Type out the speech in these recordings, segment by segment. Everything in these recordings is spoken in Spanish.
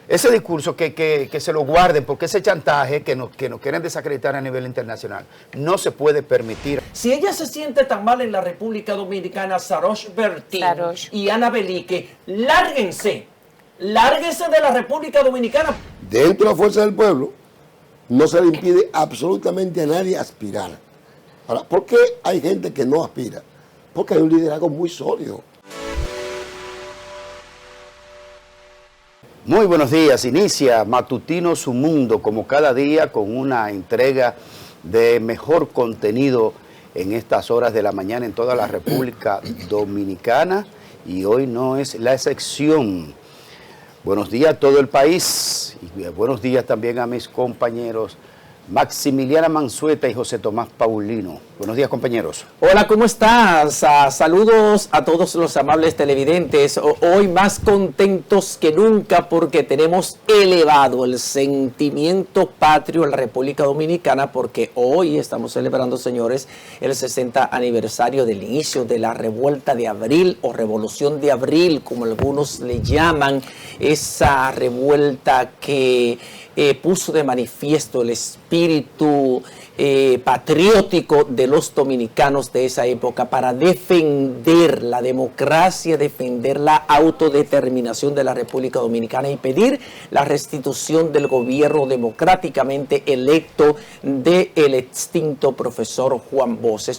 ese discurso que se lo guarden, porque ese chantaje que nos quieren desacreditar a nivel internacional no se puede permitir. Si ella se siente tan mal en la República Dominicana, Sarosh Bertín y Ana Belique, lárguense de la República Dominicana. Dentro de la fuerza del pueblo no se le impide absolutamente a nadie aspirar. Ahora, ¿por qué hay gente que no aspira? Porque hay un liderazgo muy sólido. Muy buenos días, inicia Matutino Su Mundo como cada día con una entrega de mejor contenido en estas horas de la mañana en toda la República Dominicana y hoy no es la excepción. Buenos días a todo el país y buenos días también a mis compañeros Maximiliana Manzueta y José Tomás Paulino. Buenos días, compañeros. Hola, ¿cómo estás? Saludos a todos los amables televidentes. Hoy más contentos que nunca porque tenemos elevado el sentimiento patrio en la República Dominicana porque hoy estamos celebrando, señores, el 60 aniversario del inicio de la Revuelta de Abril o Revolución de Abril, como algunos le llaman, esa revuelta que puso de manifiesto el espíritu patriótico de los dominicanos de esa época para defender la democracia, defender la autodeterminación de la República Dominicana y pedir la restitución del gobierno democráticamente electo del extinto profesor Juan Bosch.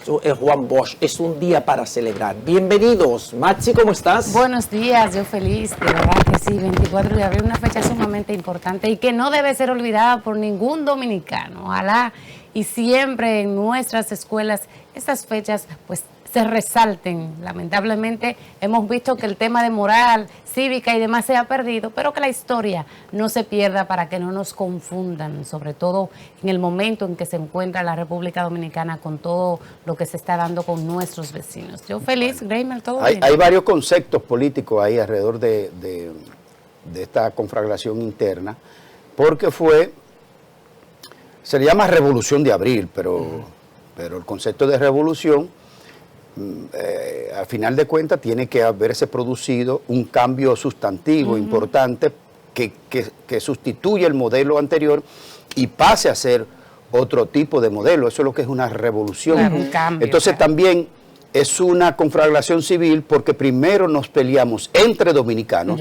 Juan Bosch, es un día para celebrar. Bienvenidos. Maxi, ¿cómo estás? Buenos días, yo feliz, de verdad que sí, 24 de abril, una fecha sumamente importante y que no debe ser olvidada por ningún dominicano. Ojalá y siempre en nuestras escuelas estas fechas pues se resalten. Lamentablemente hemos visto que el tema de moral, cívica y demás se ha perdido, pero que la historia no se pierda para que no nos confundan, sobre todo en el momento en que se encuentra la República Dominicana con todo lo que se está dando con nuestros vecinos. Yo feliz, Greimer, todo bien. Hay varios conceptos políticos ahí alrededor de esta conflagración interna, porque se le llama Revolución de Abril, pero el concepto de revolución, al final de cuentas, tiene que haberse producido un cambio sustantivo importante que sustituya el modelo anterior y pase a ser otro tipo de modelo. Eso es lo que es una revolución. Claro, un cambio. Entonces también es una conflagración civil porque primero nos peleamos entre dominicanos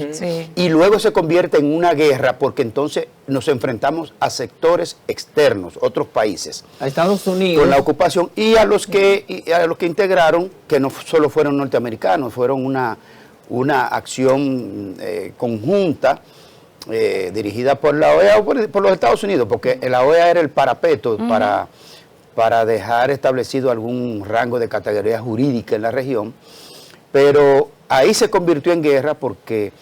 y luego se convierte en una guerra porque entonces nos enfrentamos a sectores externos, otros países. A Estados Unidos. Con la ocupación y a los que integraron, que no solo fueron norteamericanos, fueron una acción conjunta dirigida por la OEA o por los Estados Unidos, porque la OEA era el parapeto para dejar establecido algún rango de categoría jurídica en la región, pero ahí se convirtió en guerra porque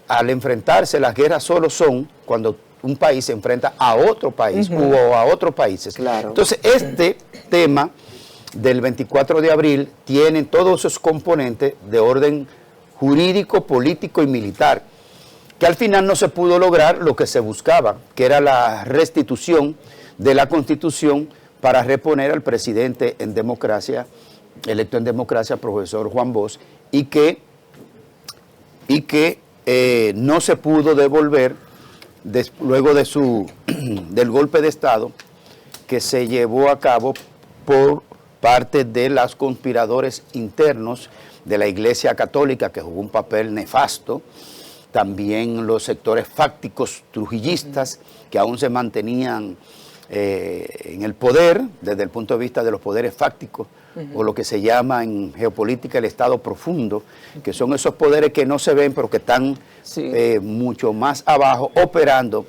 al enfrentarse, las guerras solo son cuando un país se enfrenta a otro país o a otros países. Claro. Entonces, este tema del 24 de abril tiene todos esos componentes de orden jurídico, político y militar, que al final no se pudo lograr lo que se buscaba, que era la restitución de la Constitución para reponer al presidente en democracia, electo en democracia, profesor Juan Bosch, y que no se pudo devolver luego del golpe de Estado que se llevó a cabo por parte de los conspiradores internos de la Iglesia Católica, que jugó un papel nefasto, también los sectores fácticos trujillistas que aún se mantenían en el poder, desde el punto de vista de los poderes fácticos, o lo que se llama en geopolítica el estado profundo, que son esos poderes que no se ven, pero que están mucho más abajo, operando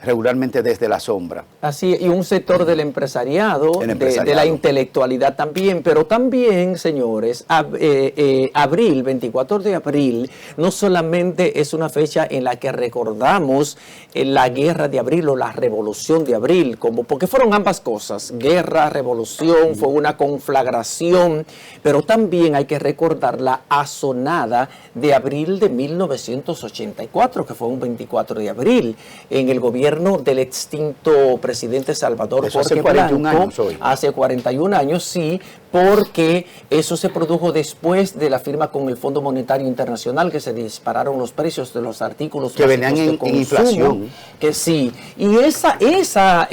regularmente desde la sombra. Así, y un sector del empresariado, de la intelectualidad también, pero también, señores, abril, 24 de abril, no solamente es una fecha en la que recordamos la guerra de abril o la revolución de abril, porque fueron ambas cosas, guerra, revolución, fue una conflagración, pero también hay que recordar la asonada de abril de 1984, que fue un 24 de abril, en el gobierno del extinto presidente Salvador Jorge Blanco, hace 41 años, sí, porque eso se produjo después de la firma con el Fondo Monetario Internacional, que se dispararon los precios de los artículos que venían en inflación. Que sí, y esa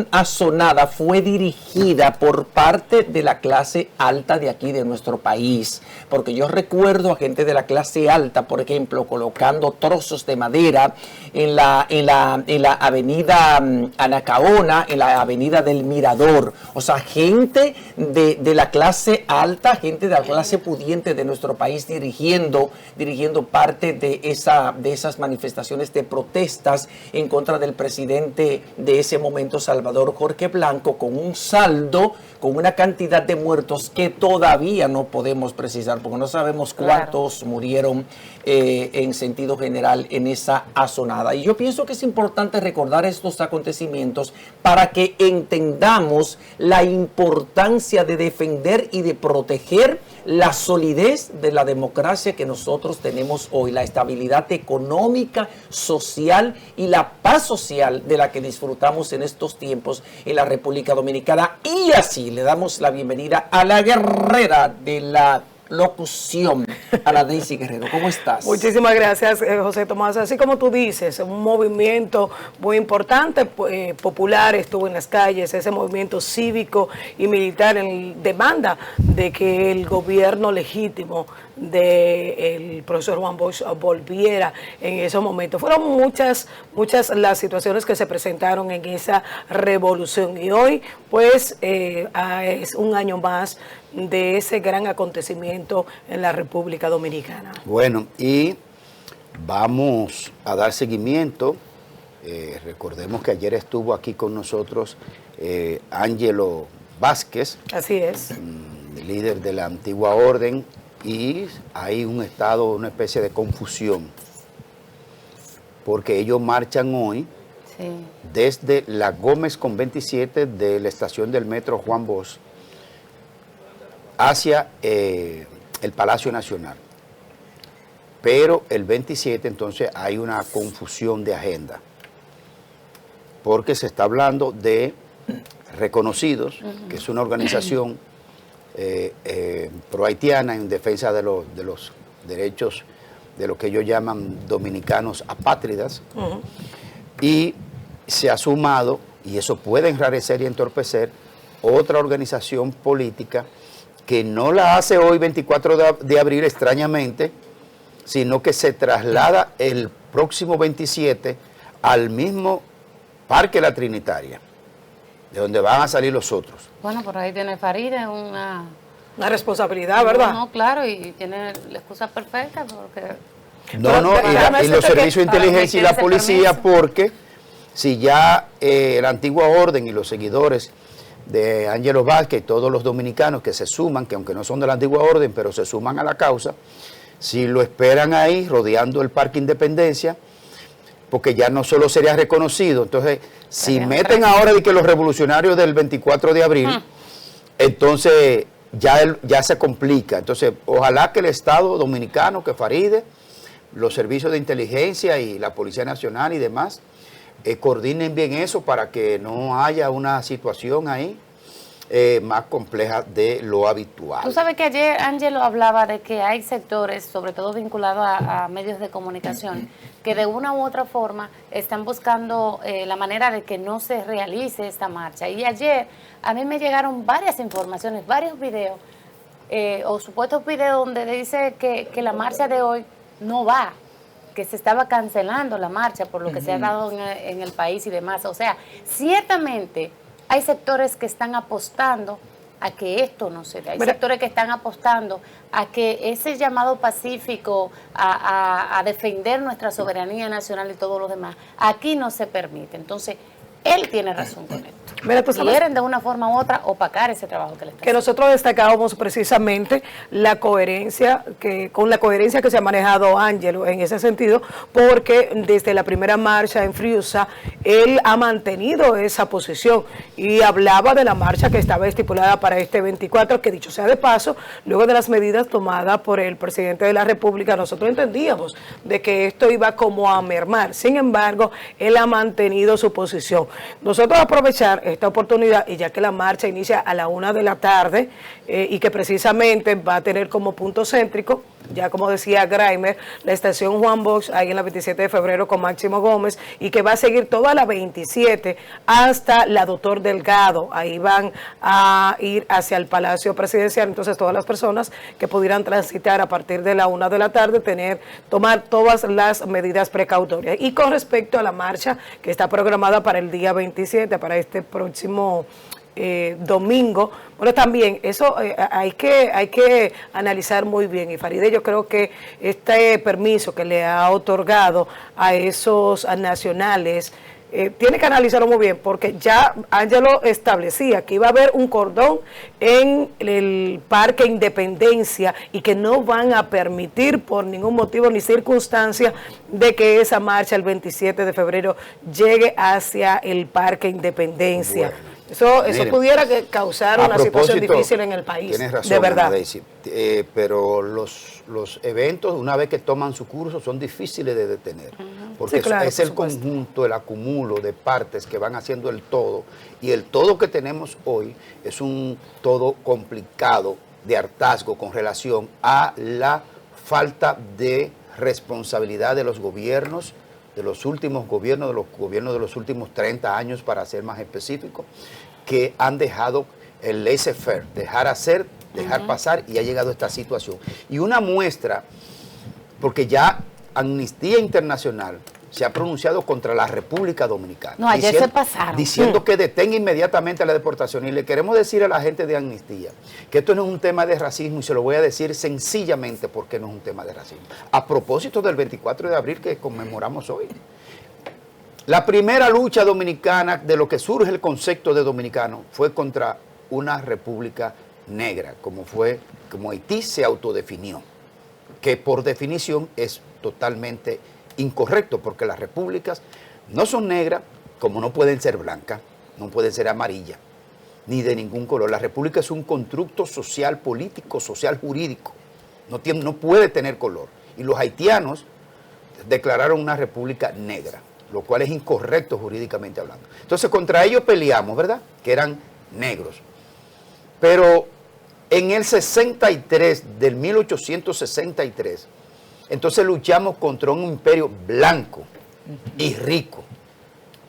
asonada fue dirigida por parte de la clase alta de aquí, de nuestro país, porque yo recuerdo a gente de la clase alta, por ejemplo, colocando trozos de madera en la avenida Anacaona, en la avenida del Mirador. O sea, gente de la clase alta, gente de la clase pudiente de nuestro país dirigiendo parte de esas manifestaciones de protestas en contra del presidente de ese momento, Salvador Jorge Blanco, con un saldo, con una cantidad de muertos que todavía no podemos precisar, porque no sabemos cuántos murieron en sentido general en esa asonada. Y yo pienso que es importante recordar estos acontecimientos para que entendamos la importancia de defender y de proteger la solidez de la democracia que nosotros tenemos hoy, la estabilidad económica, social y la paz social de la que disfrutamos en estos tiempos en la República Dominicana. Y así le damos la bienvenida a la guerrera de la locución, a la Daisy Guerrero. ¿Cómo estás? Muchísimas gracias, José Tomás. Así como tú dices, un movimiento muy importante, popular, estuvo en las calles, ese movimiento cívico y militar en demanda de que el gobierno legítimo del profesor Juan Bosch volviera en esos momentos. Fueron muchas las situaciones que se presentaron en esa revolución, y hoy pues es un año más de ese gran acontecimiento en la República Dominicana. Bueno, y vamos a dar seguimiento. Recordemos que ayer estuvo aquí con nosotros Ángelo Vázquez. Así es. Líder de la antigua orden, y hay una especie de confusión, porque ellos marchan hoy desde la Gómez con 27 de la estación del metro Juan Bosch hacia el Palacio Nacional. Pero el 27 entonces hay una confusión de agenda, porque se está hablando de Reconocidos, que es una organización pro-haitiana en defensa de los derechos de lo que ellos llaman dominicanos apátridas, y se ha sumado, y eso puede enrarecer y entorpecer, otra organización política que no la hace hoy 24 de abril extrañamente, sino que se traslada el próximo 27 al mismo Parque La Trinitaria, de donde van a salir los otros. Bueno, por ahí tiene Farideh una responsabilidad, ¿verdad? No, claro, y tiene la excusa perfecta porque... Y los servicios de inteligencia y la policía, porque si ya la antigua orden y los seguidores de Ángelo Vázquez y todos los dominicanos que se suman, que aunque no son de la antigua orden, pero se suman a la causa, si lo esperan ahí rodeando el Parque Independencia, porque ya no solo sería reconocido. Entonces, si meten ahora de que los revolucionarios del 24 de abril, entonces ya se complica. Entonces, ojalá que el Estado dominicano, que Farideh, los servicios de inteligencia y la Policía Nacional y demás, coordinen bien eso para que no haya una situación ahí más compleja de lo habitual. Tú sabes que ayer Ángelo hablaba de que hay sectores, sobre todo vinculados a medios de comunicación, que de una u otra forma están buscando la manera de que no se realice esta marcha. Y ayer a mí me llegaron varias informaciones, varios videos, o supuestos videos donde dice que la marcha de hoy no va, que se estaba cancelando la marcha por lo que se ha dado en el país y demás. O sea, ciertamente hay sectores que están apostando a que esto no se dé. Hay sectores que están apostando a que ese llamado pacífico a defender nuestra soberanía nacional y todo lo demás, aquí no se permite. Entonces, él tiene razón con esto. Mira, quieren de una forma u otra opacar ese trabajo que le está haciendo. Nosotros destacábamos precisamente la coherencia, con la coherencia que se ha manejado Ángelo en ese sentido, porque desde la primera marcha en Friusa, él ha mantenido esa posición y hablaba de la marcha que estaba estipulada para este 24, que dicho sea de paso, luego de las medidas tomadas por el presidente de la República, nosotros entendíamos de que esto iba como a mermar. Sin embargo, él ha mantenido su posición. Nosotros aprovechar, esta oportunidad, y ya que la marcha inicia a la 1 de la tarde y que precisamente va a tener como punto céntrico, ya como decía Graimer, la estación Juan Bosch, ahí en la 27 de febrero con Máximo Gómez, y que va a seguir toda la 27 hasta la Doctor Delgado. Ahí van a ir hacia el Palacio Presidencial. Entonces todas las personas que pudieran transitar a partir de la 1 de la tarde, tomar todas las medidas precautorias. Y con respecto a la marcha que está programada para el día 27, para este próximo domingo, bueno, también eso hay que analizar muy bien. Y Faride, yo creo que este permiso que le ha otorgado a esos nacionales tiene que analizarlo muy bien, porque ya Ángelo establecía que iba a haber un cordón en el Parque Independencia y que no van a permitir por ningún motivo ni circunstancia de que esa marcha el 27 de febrero llegue hacia el Parque Independencia. Bueno. Eso Miren, pudiera causar una situación difícil en el país. Tienes razón, de verdad. Daisy, pero los eventos, una vez que toman su curso, son difíciles de detener. Porque sí, claro, es el conjunto, el acumulo de partes que van haciendo el todo. Y el todo que tenemos hoy es un todo complicado de hartazgo con relación a la falta de responsabilidad de los gobiernos, de los últimos gobiernos, de los últimos 30 años, para ser más específico, que han dejado el laissez-faire, dejar hacer, dejar pasar, y ha llegado a esta situación. Y una muestra, porque ya Amnistía Internacional se ha pronunciado contra la República Dominicana. No, ayer se pasaron. Diciendo que detenga inmediatamente la deportación. Y le queremos decir a la gente de Amnistía que esto no es un tema de racismo, y se lo voy a decir sencillamente porque no es un tema de racismo. A propósito del 24 de abril que conmemoramos hoy. La primera lucha dominicana, de lo que surge el concepto de dominicano, fue contra una república negra, como Haití se autodefinió, que por definición es totalmente incorrecto, porque las repúblicas no son negras, como no pueden ser blancas, no pueden ser amarillas, ni de ningún color. La república es un constructo social, político, social, jurídico. No puede tener color. Y los haitianos declararon una república negra, lo cual es incorrecto jurídicamente hablando. Entonces contra ellos peleamos, ¿verdad? Que eran negros. Pero en el 63, del 1863, entonces luchamos contra un imperio blanco y rico,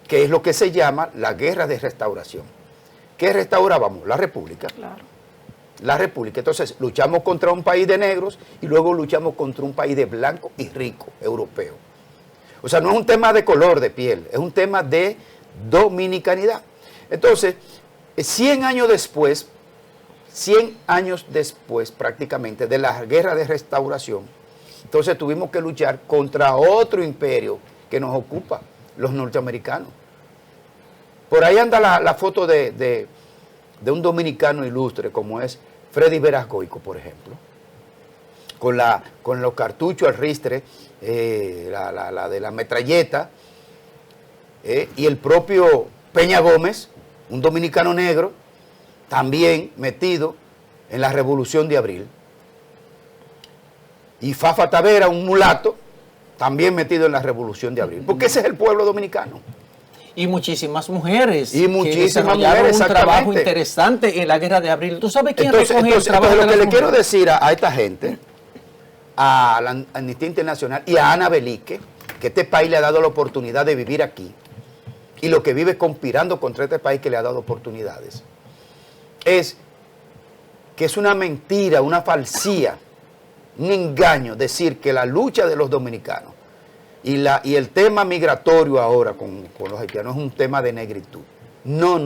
que es lo que se llama la guerra de restauración. ¿Qué restaurábamos? La república. Claro. La república. Entonces luchamos contra un país de negros y luego luchamos contra un país de blanco y rico, europeo. O sea, no es un tema de color de piel, es un tema de dominicanidad. Entonces, 100 años después prácticamente de la guerra de restauración, entonces tuvimos que luchar contra otro imperio que nos ocupa, los norteamericanos. Por ahí anda la foto de un dominicano ilustre como es Freddy Veras Goico, por ejemplo, con los cartuchos al ristre, la de la metralleta, y el propio Peña Gómez, un dominicano negro, también metido en la Revolución de Abril. Y Fafa Tavera, un mulato, también metido en la Revolución de Abril. Porque ese es el pueblo dominicano. Y muchísimas mujeres. Y muchísimas mujeres, un trabajo interesante en la Guerra de Abril. ¿Tú sabes quién recoge el trabajo de lo que le mujeres? quiero decir a esta gente, a la Amnistía Internacional y a Ana Belique, que este país le ha dado la oportunidad de vivir aquí, y lo que vive conspirando contra este país que le ha dado oportunidades, es que es una mentira, una falsía, un engaño decir que la lucha de los dominicanos y el tema migratorio ahora con los haitianos es un tema de negritud. No.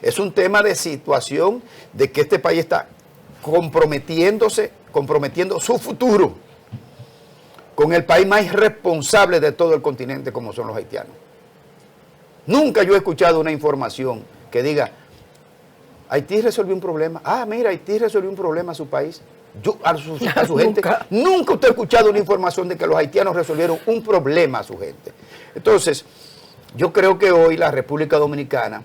Es un tema de situación de que este país está comprometiendo su futuro con el país más irresponsable de todo el continente, como son los haitianos. Nunca yo he escuchado una información que diga, Haití resolvió un problema. Ah, mira, Haití resolvió un problema a su país. A su gente. Nunca usted ha escuchado una información de que los haitianos resolvieron un problema a su gente. Entonces, yo creo que hoy la República Dominicana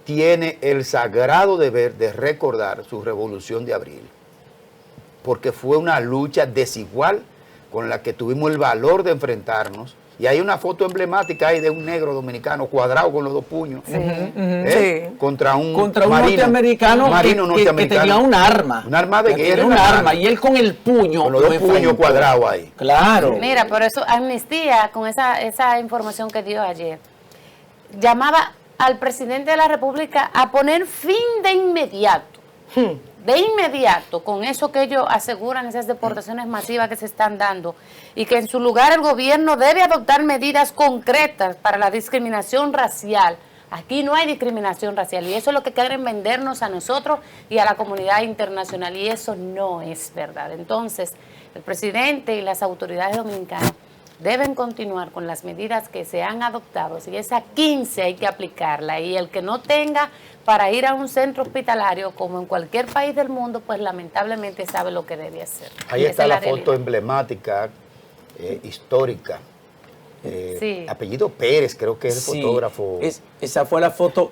tiene el sagrado deber de recordar su Revolución de Abril, porque fue una lucha desigual con la que tuvimos el valor de enfrentarnos Y hay una foto emblemática ahí de un negro dominicano cuadrado con los dos puños. Sí. Contra un norteamericano marino que tenía un arma. Un arma de Que guerra. tenía un arma y él con el puño. Con los dos puños cuadrados ahí. Claro. Mira, por eso Amnistía, con esa información que dio ayer, llamaba al presidente de la República a poner fin de inmediato. De inmediato, con eso que ellos aseguran, esas deportaciones masivas que se están dando, y que en su lugar el gobierno debe adoptar medidas concretas para la discriminación racial. Aquí no hay discriminación racial y eso es lo que quieren vendernos a nosotros y a la comunidad internacional, y eso no es verdad. Entonces, el presidente y las autoridades dominicanas deben continuar con las medidas que se han adoptado. Si esa 15 hay que aplicarla, y el que no tenga para ir a un centro hospitalario, como en cualquier país del mundo, pues lamentablemente sabe lo que debe hacer. Ahí Y está esa es la realidad. foto emblemática, histórica. Sí. Apellido Pérez, creo que es el Sí, fotógrafo. esa fue la foto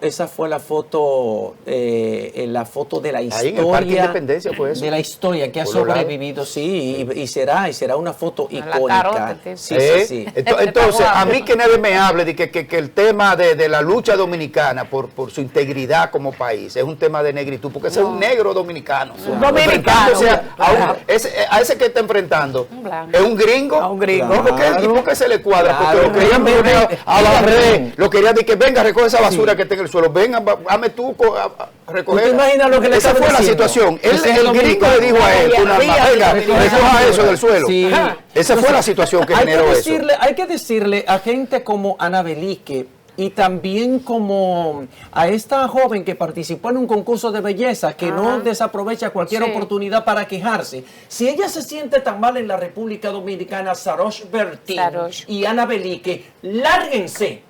de la historia. Ahí en el Parque Independencia fue eso. De la historia que ha Colorado. sobrevivido, sí, y será una foto La icónica. carota, tío. Sí, sí, sí. Entonces, a mí que nadie me hable de que el tema de la lucha dominicana por su integridad como país es un tema de negritud, porque ese es un negro dominicano. Enfrentándose a ese que está enfrentando, Un blanco. es un gringo. A un gringo. ¿No? ¿Y por qué se le cuadra? Claro. Porque lo querían poner a barrer, lo querían decir que venga, recoge esa basura que está en el suelo, venga, hazme tú a recoger. ¿Tú te imaginas lo que le Esa estaba fue la diciendo? situación. Ese es El el gringo dominicano. le dijo a él, una arma, venga, recoja eso del suelo. Sí. Esa fue la situación que generó eso. Hay que decirle a gente como Ana Belique y también como a esta joven que participó en un concurso de belleza, que no desaprovecha cualquier Sí. oportunidad para quejarse. Si ella se siente tan mal en la República Dominicana, Sarosh Bertín Sarosh. y Ana Belique, lárguense.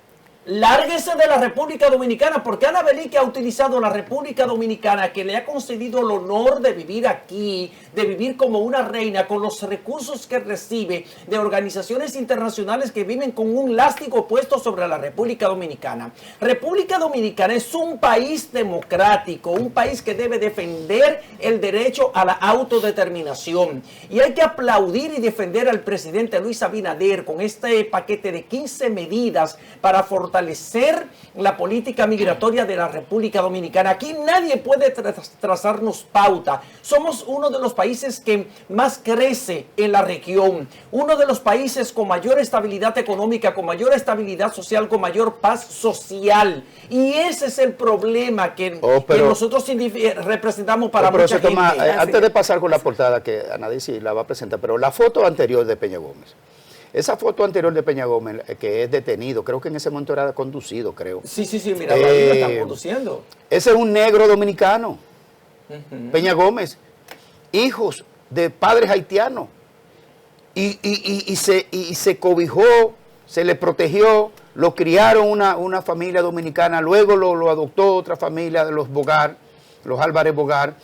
Lárguese de la República Dominicana, porque Ana Belique ha utilizado la República Dominicana, que le ha concedido el honor de vivir aquí, de vivir como una reina, con los recursos que recibe de organizaciones internacionales que viven con un lástigo puesto sobre la República Dominicana. República Dominicana es un país democrático, un país que debe defender el derecho a la autodeterminación. Y hay que aplaudir y defender al presidente Luis Abinader con este paquete de 15 medidas para fortalecer la política migratoria de la República Dominicana. Aquí nadie puede trazarnos pauta. Somos uno de los países que más crece en la región, uno de los países con mayor estabilidad económica, con mayor estabilidad social, con mayor paz social. Y ese es el problema que nosotros representamos para mucha gente. Tomás, antes de pasar con la portada, que Anadici la va a presentar, pero la foto anterior de Peña Gómez. Esa foto anterior de Peña Gómez, que es detenido, creo que en ese momento era conducido, creo. Sí, mira, ahí lo están conduciendo. Ese es un negro dominicano, Peña Gómez, hijos de padres haitianos, y se cobijó, se le protegió, lo criaron una familia dominicana, luego lo adoptó otra familia de los Bogar, los Álvarez Bogar,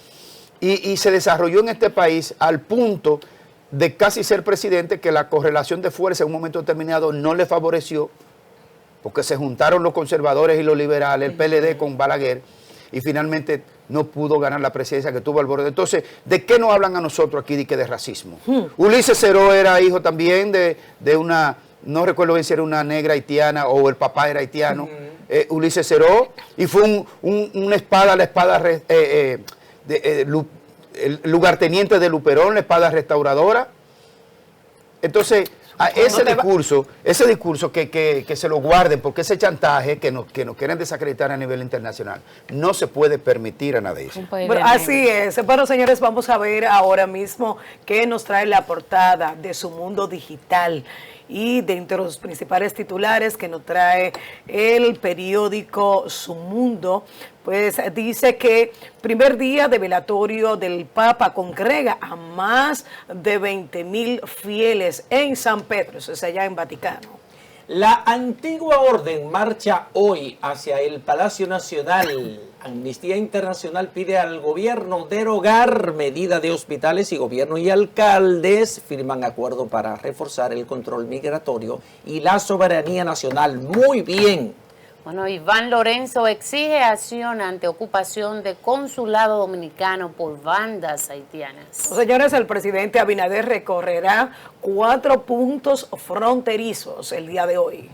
y se desarrolló en este país al punto de casi ser presidente, que la correlación de fuerza en un momento determinado no le favoreció, porque se juntaron los conservadores y los liberales, el PLD con Balaguer, y finalmente no pudo ganar la presidencia que tuvo al borde. Entonces, ¿de qué nos hablan a nosotros aquí de racismo? Ulises Ceró era hijo también de una, no recuerdo bien si era una negra haitiana o el papá era haitiano, Ulises Ceró, y fue una espada, el lugarteniente de Luperón, la espada restauradora. Entonces, ese discurso que se lo guarden, porque ese chantaje que nos quieren desacreditar a nivel internacional, no se puede permitir a nadie. Bueno, así es. Bueno, señores, vamos a ver ahora mismo qué nos trae la portada de Su Mundo Digital. Y dentro de los principales titulares que nos trae el periódico Su Mundo, pues dice que primer día de velatorio del Papa congrega a más de 20,000 fieles en San Pedro, eso es allá en Vaticano. La antigua orden marcha hoy hacia el Palacio Nacional. Amnistía Internacional pide al gobierno derogar medida de hospitales y gobierno y alcaldes firman acuerdo para reforzar el control migratorio y la soberanía nacional. Muy bien. Bueno, Iván Lorenzo exige acción ante ocupación de consulado dominicano por bandas haitianas. Señores, el presidente Abinader recorrerá 4 puntos fronterizos el día de hoy.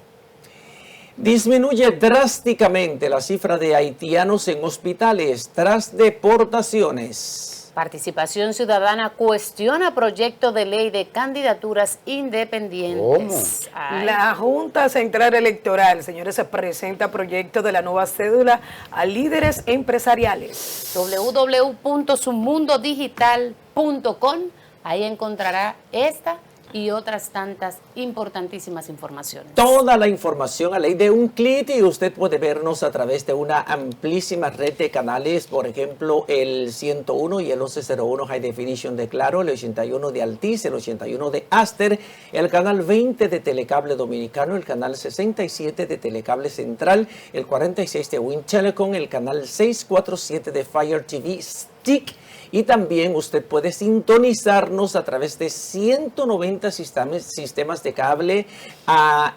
Disminuye drásticamente la cifra de haitianos en hospitales tras deportaciones. Participación Ciudadana cuestiona proyecto de ley de candidaturas independientes. Ay. La Junta Central Electoral, señores, se presenta proyecto de la nueva cédula a líderes empresariales. www.sumundodigital.com, ahí encontrará esta y otras tantas importantísimas informaciones. Toda la información a ley de un clic, y usted puede vernos a través de una amplísima red de canales, por ejemplo, el 101 y el 1101 High Definition de Claro, el 81 de Altiz, el 81 de Aster, el canal 20 de Telecable Dominicano, el canal 67 de Telecable Central, el 46 de Wind Telecom, el canal 647 de Fire TV Stick. Y también usted puede sintonizarnos a través de 190 sistemas de cable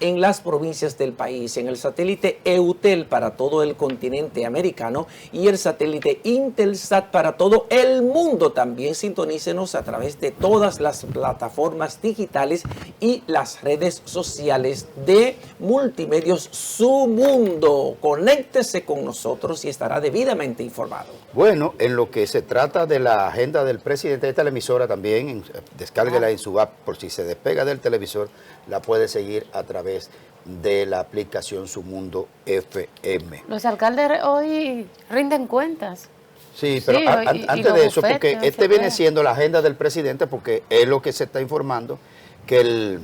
en las provincias del país, en el satélite EUTEL para todo el continente americano y el satélite Intelsat para todo el mundo. También sintonícenos a través de todas las plataformas digitales y las redes sociales de Multimedios Su Mundo. Conéctese con nosotros y estará debidamente informado. Bueno, en lo que se trata de la agenda del presidente de esta emisora también, descárguela en su app, por si se despega del televisor, la puede seguir a través de la aplicación Su Mundo FM. Los alcaldes hoy rinden cuentas. Sí, pero Sí, antes de eso, porque este viene siendo la agenda del presidente, porque es lo que se está informando, que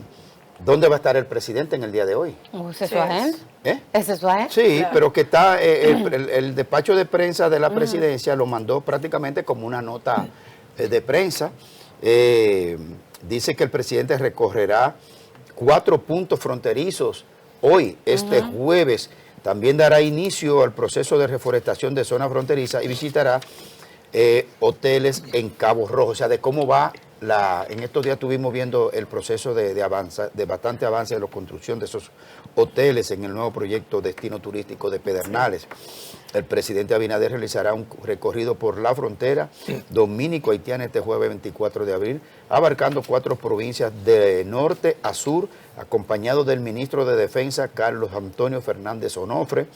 ¿dónde va a estar el presidente en el día de hoy? ¿Esa es su agenda? ¿Eh? ¿Esa es su agenda? Sí, Claro. pero que está el despacho de prensa de la presidencia lo mandó prácticamente como una nota de prensa. Dice que el presidente recorrerá 4 puntos fronterizos hoy, este jueves. También dará inicio al proceso de reforestación de zona fronteriza y visitará hoteles en Cabo Rojo. O sea, de cómo va en estos días estuvimos viendo el proceso de bastante avance de la construcción de esos hoteles en el nuevo proyecto Destino Turístico de Pedernales. El presidente Abinader realizará un recorrido por la frontera dominico-haitiana este jueves 24 de abril, abarcando 4 provincias de norte a sur, acompañado del ministro de Defensa, Carlos Antonio Fernández Onofre.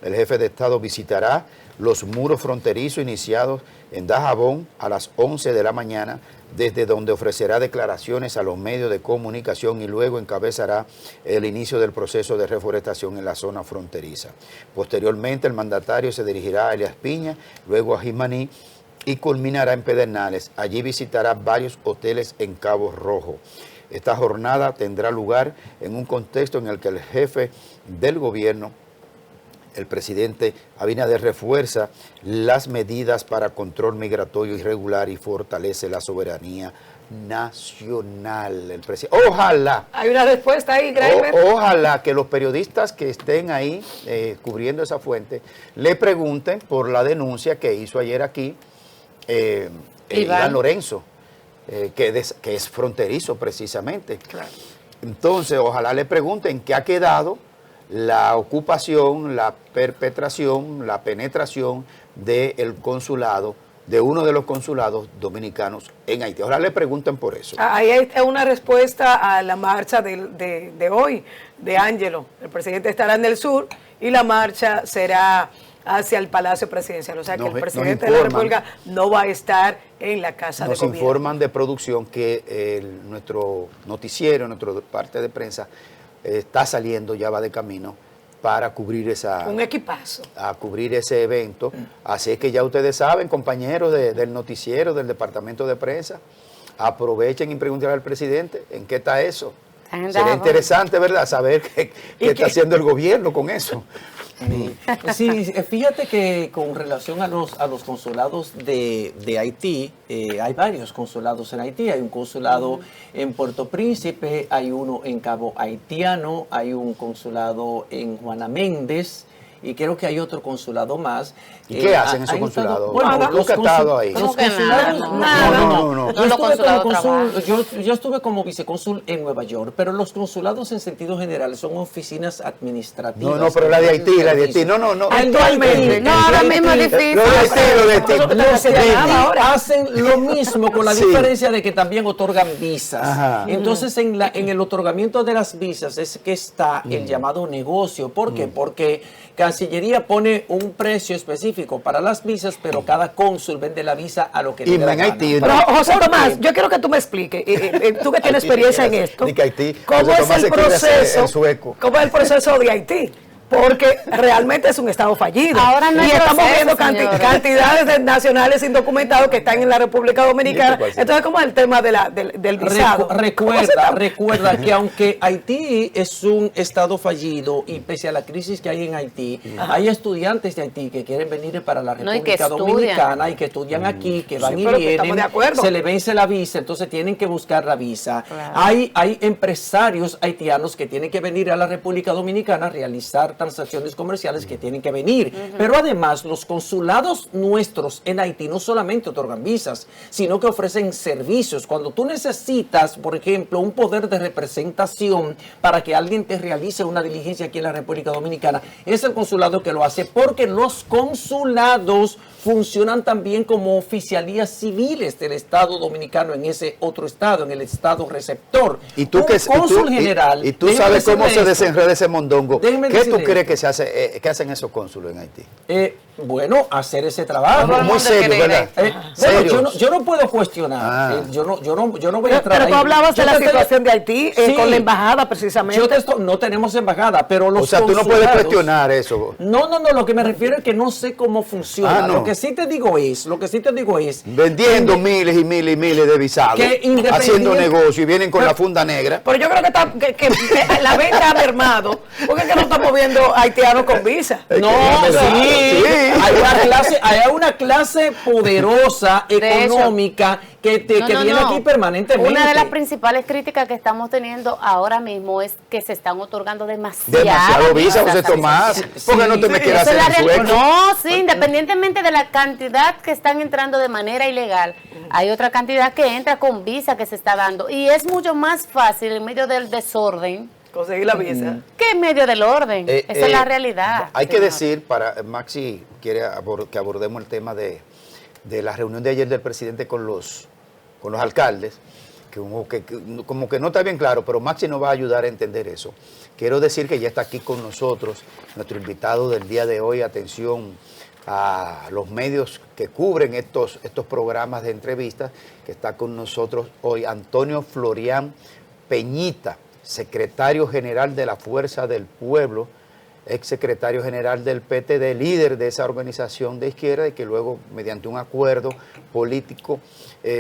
El jefe de Estado visitará los muros fronterizos iniciados en Dajabón a las 11 de la mañana, desde donde ofrecerá declaraciones a los medios de comunicación y luego encabezará el inicio del proceso de reforestación en la zona fronteriza. Posteriormente, el mandatario se dirigirá a Elías Piña, luego a Jimaní y culminará en Pedernales. Allí visitará varios hoteles en Cabo Rojo. Esta jornada tendrá lugar en un contexto en el que el jefe del gobierno, el presidente Abinader, refuerza las medidas para control migratorio irregular y fortalece la soberanía nacional. El presidente, ojalá. Hay una respuesta ahí, Graimer. Ojalá que los periodistas que estén ahí cubriendo esa fuente le pregunten por la denuncia que hizo ayer aquí Iván Lorenzo, que es fronterizo precisamente. Claro. Entonces, ojalá le pregunten qué ha quedado la ocupación, la perpetración, la penetración del consulado, de uno de los consulados dominicanos en Haití. Ojalá le pregunten por eso. Ahí hay una respuesta a la marcha de hoy, de Ángelo. El presidente estará en el sur y la marcha será hacia el Palacio Presidencial. O sea que el presidente de la República no va a estar en la Casa de Gobierno. Nos informan de producción que nuestro noticiero, nuestra parte de prensa, está saliendo, ya va de camino para cubrir un equipazo. A cubrir ese evento. Así es que ya ustedes saben, compañeros del noticiero, del departamento de prensa, aprovechen y pregunten al presidente en qué está eso. Sería interesante, ¿verdad?, saber qué está haciendo el gobierno con eso. Sí, fíjate que con relación a los consulados de Haití, hay varios consulados en Haití. Hay un consulado en Puerto Príncipe, hay uno en Cabo Haitiano, hay un consulado en Juana Méndez y creo que hay otro consulado más. ¿Y qué hacen esos han estado- consulados? Bueno, ¿Tú los has estado ahí? los ¿Cómo que consulados, nada? No. Yo Los estuve consulados como cónsul- trabajan. yo estuve como vicecónsul en Nueva York, pero los consulados en sentido general son oficinas administrativas. No, pero la de Haití, No. Actualmente. No, ahora mismo es difícil. Lo de Haití. Los de Haití ahora. hacen lo mismo con la Sí. diferencia de que también otorgan visas. Ajá. Entonces en el otorgamiento de las visas es que está el llamado negocio. ¿Por qué? Porque Cancillería pone un precio específico para las visas, pero cada cónsul vende la visa a lo que le Y dé la en gana. Haití, Pero José ¿Por Tomás, qué? yo quiero que tú me expliques, tú que tienes Haití, experiencia en ni que esto, ni que Haití. ¿cómo José es Tomás el se quiere hacer proceso? el sueco. ¿Cómo es el proceso de Haití? Porque realmente es un estado fallido. Ahora no y hay estamos proceso, viendo señora. cantidades de nacionales indocumentados que están en la República Dominicana. ¿Y esto cuál es? Entonces, ¿cómo es el tema de del visado? Recuerda que aunque Haití es un estado fallido y pese a la crisis que hay en Haití, hay estudiantes de Haití que quieren venir para la No, y que República estudian. Dominicana y que estudian aquí, que van y pero que estamos vienen, de acuerdo. se le vence la visa, entonces tienen que buscar la visa. Claro. Hay empresarios haitianos que tienen que venir a la República Dominicana a realizar transacciones comerciales que tienen que venir. Pero además, los consulados nuestros en Haití no solamente otorgan visas, sino que ofrecen servicios. Cuando tú necesitas, por ejemplo, un poder de representación para que alguien te realice una diligencia aquí en la República Dominicana, es el consulado que lo hace, porque los consulados funcionan también como oficialías civiles del Estado dominicano en ese otro estado, en el estado receptor. Y tú Un que cónsul general. y tú déjeme sabes cómo decirle se esto. desenreda ese mondongo. Déjeme ¿Qué tú decirle crees esto. que se hace, que hacen esos cónsulos en Haití? Bueno, hacer ese trabajo. Todo el Muy mundo serio, quiere ir ¿verdad? Bueno, Serios. yo no puedo cuestionar. Ah. Yo no voy a entrar Pero ahí. tú hablabas de Yo la te estoy- situación de Haití Sí. con la embajada, precisamente. No tenemos embajada, pero los O sea, tú no puedes consulados- cuestionar eso. No, lo que me refiero es que no sé cómo funciona. Ah, no. Lo que sí te digo es, Vendiendo miles y miles y miles de visados, Que independiente- haciendo negocio y vienen con la funda negra. Pero yo creo que la venta ha mermado, porque es que no estamos viendo haitianos con visa. No, que es verdad. sí, Sí. hay una clase poderosa De hecho, económica que viene aquí permanentemente. Una de las principales críticas que estamos teniendo ahora mismo es que se están otorgando demasiado Demasiado visa, José Tomás. ¿Por qué no te me sí, quieres Esa es hacer la el realidad. sueco? No, sí, independientemente de la cantidad que están entrando de manera ilegal, hay otra cantidad que entra con visa que se está dando. Y es mucho más fácil en medio del desorden Conseguir la visa. que en medio del orden. Esa es la realidad. Hay que señor. decir, Maxi quiere que abordemos el tema de la reunión de ayer del presidente con los alcaldes, que como que no está bien claro, pero Maxi nos va a ayudar a entender eso. Quiero decir que ya está aquí con nosotros nuestro invitado del día de hoy. Atención a los medios que cubren estos programas de entrevistas, que está con nosotros hoy Antonio Florián Peñita, secretario general de la Fuerza del Pueblo, ex secretario general del PTD, líder de esa organización de izquierda, y que luego, mediante un acuerdo político,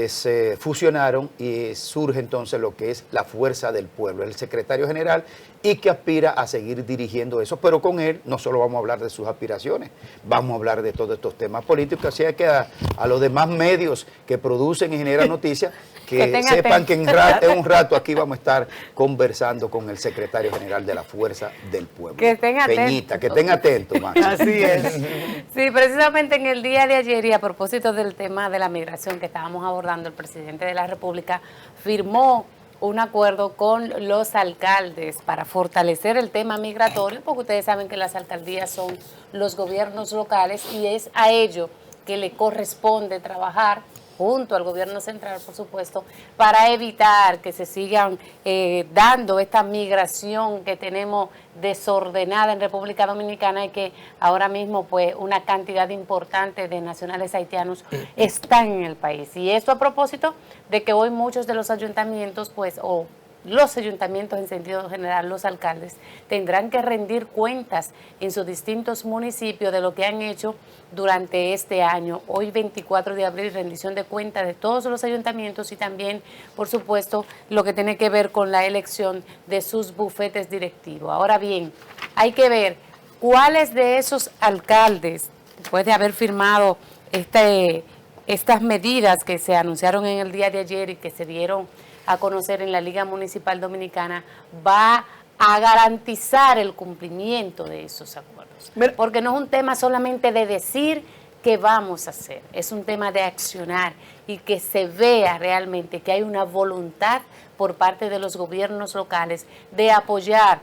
se fusionaron y surge entonces lo que es la Fuerza del Pueblo, el secretario general, y que aspira a seguir dirigiendo eso. Pero con él no solo vamos a hablar de sus aspiraciones, vamos a hablar de todos estos temas políticos, así que a los demás medios que producen y generan noticias, que tengan sepan que atención. en un rato aquí vamos a estar conversando con el secretario general de la Fuerza del Pueblo. Que estén atentos. Peñita, que estén atentos, Max. Así es. Sí, precisamente en el día de ayer y a propósito del tema de la migración que estábamos abordando, el presidente de la República firmó un acuerdo con los alcaldes para fortalecer el tema migratorio, porque ustedes saben que las alcaldías son los gobiernos locales y es a ello que le corresponde trabajar junto al gobierno central, por supuesto, para evitar que se sigan dando esta migración que tenemos desordenada en República Dominicana y que ahora mismo pues una cantidad importante de nacionales haitianos están en el país. Y esto a propósito de que hoy muchos de los ayuntamientos pues los ayuntamientos en sentido general, los alcaldes, tendrán que rendir cuentas en sus distintos municipios de lo que han hecho durante este año. Hoy 24 de abril, rendición de cuentas de todos los ayuntamientos y también, por supuesto, lo que tiene que ver con la elección de sus bufetes directivos. Ahora bien, hay que ver cuáles de esos alcaldes, después de haber firmado estas medidas que se anunciaron en el día de ayer y que se dieron a conocer en la Liga Municipal Dominicana, va a garantizar el cumplimiento de esos acuerdos. Porque no es un tema solamente de decir qué vamos a hacer, es un tema de accionar y que se vea realmente que hay una voluntad por parte de los gobiernos locales de apoyar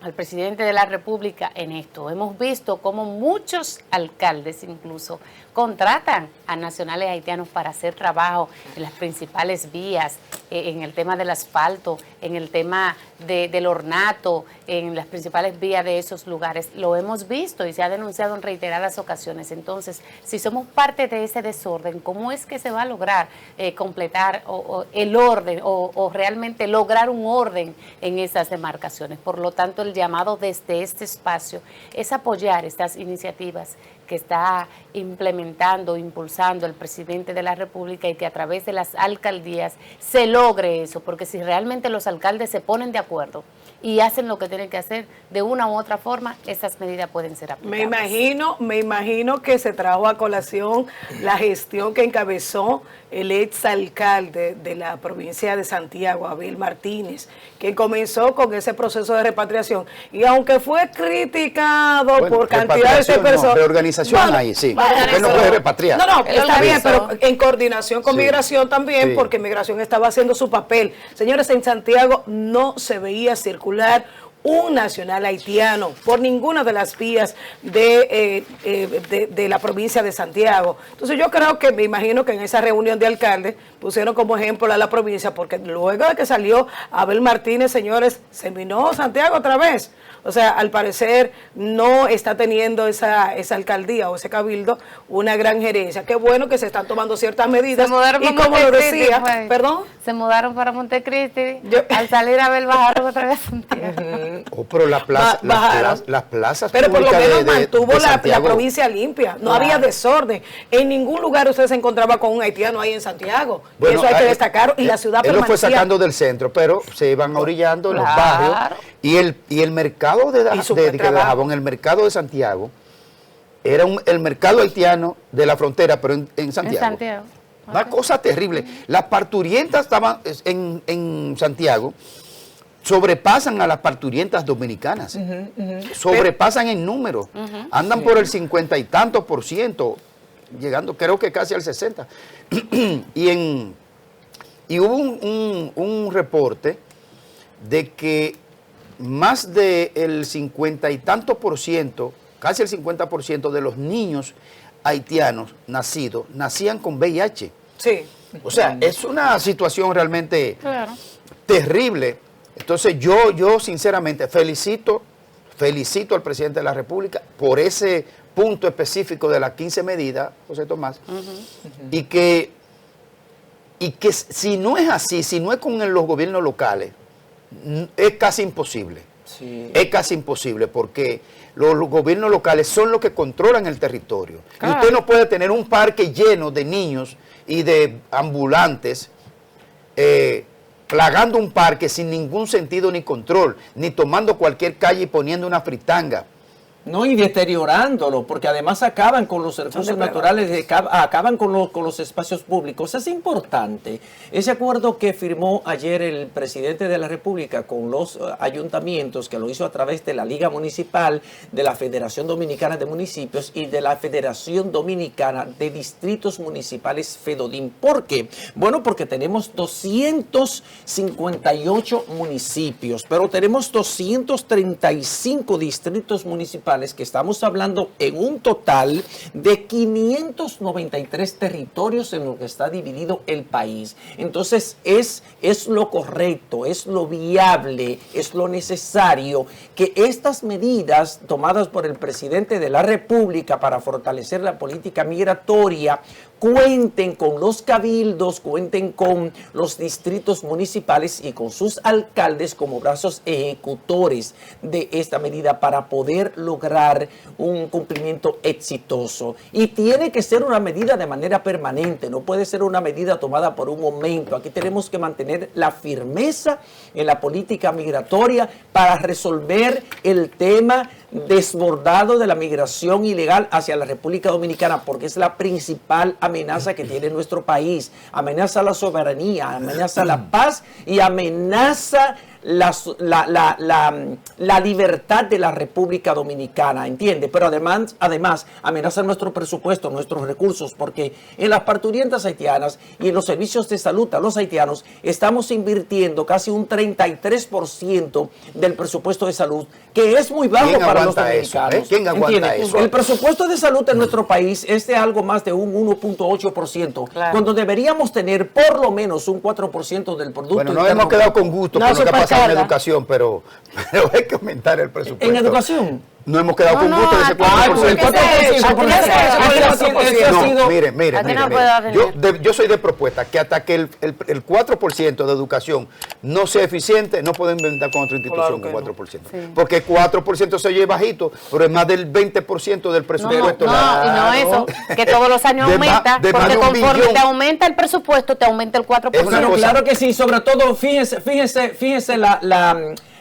al presidente de la República en esto. Hemos visto cómo muchos alcaldes incluso contratan a nacionales haitianos para hacer trabajo en las principales vías, en el tema del asfalto, en el tema del ornato, en las principales vías de esos lugares. Lo hemos visto y se ha denunciado en reiteradas ocasiones. Entonces, si somos parte de ese desorden, ¿cómo es que se va a lograr completar el orden o realmente lograr un orden en esas demarcaciones? Por lo tanto, el llamado desde este espacio es apoyar estas iniciativas que está implementando, impulsando el presidente de la República y que a través de las alcaldías se logre eso, porque si realmente los alcaldes se ponen de acuerdo y hacen lo que tienen que hacer de una u otra forma, esas medidas pueden ser aplicadas. Me imagino que se trajo a colación la gestión que encabezó el exalcalde de la provincia de Santiago, Abel Martínez, que comenzó con ese proceso de repatriación. Y aunque fue criticado por cantidades de personas... No, reorganización ahí, sí. Usted no puede repatriar. No, está bien, pero en coordinación con Migración también, porque Migración estaba haciendo su papel. Señores, en Santiago no se veía circular un nacional haitiano por ninguna de las vías de la provincia de Santiago. Entonces yo creo que, me imagino que en esa reunión de alcaldes pusieron como ejemplo a la provincia, porque luego de que salió Abel Martínez, señores, se minó Santiago otra vez. O sea, al parecer no está teniendo esa alcaldía o ese cabildo una gran gerencia. Qué bueno que se están tomando ciertas medidas. Y como lo decía, ¿perdón? Se mudaron para Montecristi. Al salir a ver, bajaron otra vez a Santiago. Pero las plazas pero por lo públicas menos mantuvo la Santiago, provincia limpia. No había desorden. En ningún lugar usted se encontraba con un haitiano ahí en Santiago. Bueno, eso hay que destacar. Y la ciudad él lo fue permanecía. sacando del centro, pero se iban orillando los barrios. Y el mercado de Dajabón, el mercado de Santiago, era el mercado haitiano de la frontera, pero en Santiago. En Santiago. Una cosa terrible. Las parturientas estaban en Santiago, sobrepasan a las parturientas dominicanas. Sobrepasan en número. Andan por el 50 y tantos %, llegando creo que casi al 60. y hubo un reporte de que más del 50 y tantos %, casi el 50% de los niños haitianos nacidos, nacían con VIH. Sí. O sea, es una situación realmente terrible. Entonces yo sinceramente felicito al presidente de la República por ese punto específico de las 15 medidas, José Tomás, y que si no es así, si no es con los gobiernos locales, es casi imposible. Sí. Es casi imposible porque los gobiernos locales son los que controlan el territorio. Y usted no puede tener un parque lleno de niños y de ambulantes plagando un parque sin ningún sentido ni control, ni tomando cualquier calle y poniendo una fritanga. No, y deteriorándolo, porque además acaban con los recursos naturales, acaban con los espacios públicos. Es importante ese acuerdo que firmó ayer el presidente de la República con los ayuntamientos, que lo hizo a través de la Liga Municipal, de la Federación Dominicana de Municipios y de la Federación Dominicana de Distritos Municipales, FEDODIM. ¿Por qué? Bueno, porque tenemos 258 municipios, pero tenemos 235 distritos municipales, que estamos hablando en un total de 593 territorios en los que está dividido el país. Entonces es lo correcto, es lo viable, es lo necesario que estas medidas tomadas por el presidente de la República para fortalecer la política migratoria cuenten con los cabildos, cuenten con los distritos municipales y con sus alcaldes como brazos ejecutores de esta medida para poder lograr un cumplimiento exitoso. Y tiene que ser una medida de manera permanente, no puede ser una medida tomada por un momento. Aquí tenemos que mantener la firmeza en la política migratoria para resolver el tema desbordado de la migración ilegal hacia la República Dominicana, porque es la principal amenaza que tiene nuestro país. Amenaza la soberanía, amenaza la paz y amenaza la libertad de la República Dominicana, ¿entiende? Pero además amenazan nuestro presupuesto, nuestros recursos, porque en las parturientas haitianas y en los servicios de salud a los haitianos estamos invirtiendo casi un 33% del presupuesto de salud, que es muy bajo para los dominicanos. ¿Quién aguanta eso? El presupuesto de salud en nuestro país es de algo más de un 1.8%, Claro. cuando deberíamos tener por lo menos un 4% del Producto Bueno, nos Interno hemos quedado con gusto No, con lo que ha pasado en supercarga. educación, pero hay que aumentar el presupuesto. ¿En educación? No hemos quedado con No, gusto de ese aquí- 4%. el 4%. No, mire, Aquí no puedo venir. yo soy de propuesta que hasta que el 4% de educación no sea eficiente, no pueden inventar con otra institución Claro con que 4%. Sí. Porque 4% se oye bajito, pero es más del 20% del No, presupuesto. y no eso, que todos los años De más- aumenta, de más porque de un conforme billón. te aumenta el presupuesto, te aumenta el 4%. Es una Pero cosa- claro que sí, sobre todo, fíjense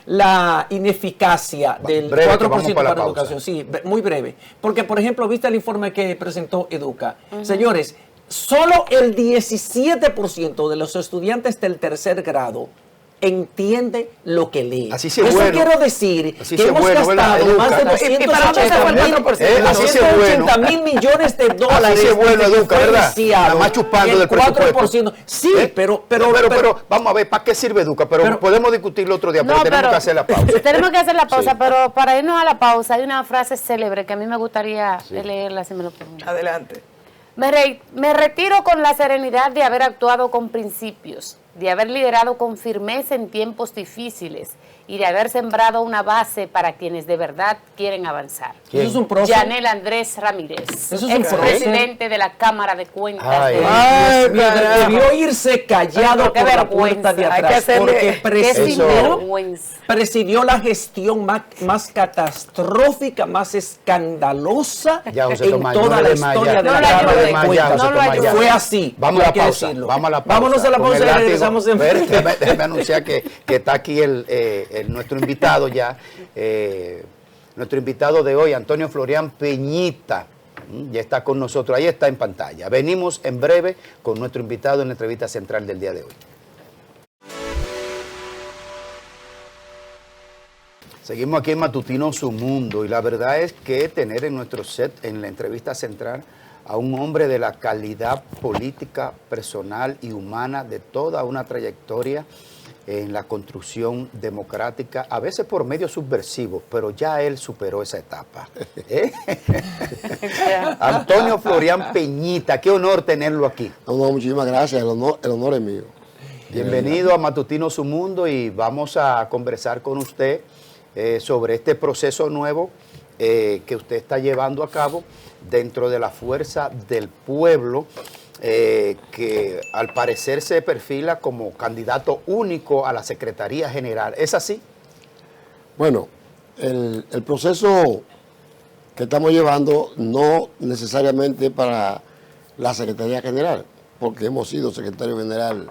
la ineficacia del Breve, que 4% vamos para la para pausa. educación. Sí, muy breve. Porque, por ejemplo, viste el informe que presentó Educa. Señores, solo el 17% de los estudiantes del tercer grado entiende lo que lee. Así sí es Eso bueno. quiero decir Así que sí es hemos bueno, ¿verdad? gastado más de Educa. Y para dónde se fue el 4%. Así sí es bueno. 280 mil millones de dólares. Así sí es bueno, desde que Educa, fue ¿verdad? iniciado. Nada más chupando Y el del presupuesto. 4%. Sí, pero vamos a ver, ¿para qué sirve Educa? Pero podemos discutirlo otro día, pero tenemos que hacer la pausa. Tenemos que hacer la pausa, Sí. pero para irnos a la pausa hay una frase célebre que a mí me gustaría leerla, si me lo permite. Adelante. Me retiro con la serenidad de haber actuado con principios, de haber liderado con firmeza en tiempos difíciles y de haber sembrado una base para quienes de verdad quieren avanzar. ¿Quién? Eso es un prócer. Yanel Andrés Ramírez, Eso es un expresidente de la Cámara de Cuentas. Ay. de- Ay, Dios mío, debió irse callado Pero qué por la vergüenza. puerta de Hay que atrás, hacerle- porque Qué sinvergüenza. presidió la gestión más catastrófica, más escandalosa Ya, José en Tomás, toda no la le más, historia ya. de No la lo Cámara ayude, de más, ya, Cuentas. José No lo Tomás, ya. ayude. Fue así. Vamos a la hay que pausa. decirlo. Vamos a la pausa. Vámonos a la Con pausa el y látigo. regresamos en Ver, breve. déjame anunciar que está aquí nuestro invitado ya. Nuestro invitado de hoy, Antonio Florian Peñita, ya está con nosotros, ahí está en pantalla. Venimos en breve con nuestro invitado en la entrevista central del día de hoy. Seguimos aquí en Matutino Su Mundo y la verdad es que tener en nuestro set, en la entrevista central, a un hombre de la calidad política, personal y humana de toda una trayectoria en la construcción democrática, a veces por medios subversivos, pero ya él superó esa etapa. ¿Eh? Antonio Florian Peñita, qué honor tenerlo aquí. No, muchísimas gracias, el honor es mío. Bienvenido a Matutino Su Mundo y vamos a conversar con usted sobre este proceso nuevo que usted está llevando a cabo dentro de la Fuerza del Pueblo, que al parecer se perfila como candidato único a la Secretaría General. ¿Es así? Bueno, el proceso que estamos llevando no necesariamente para la Secretaría General, porque hemos sido secretario general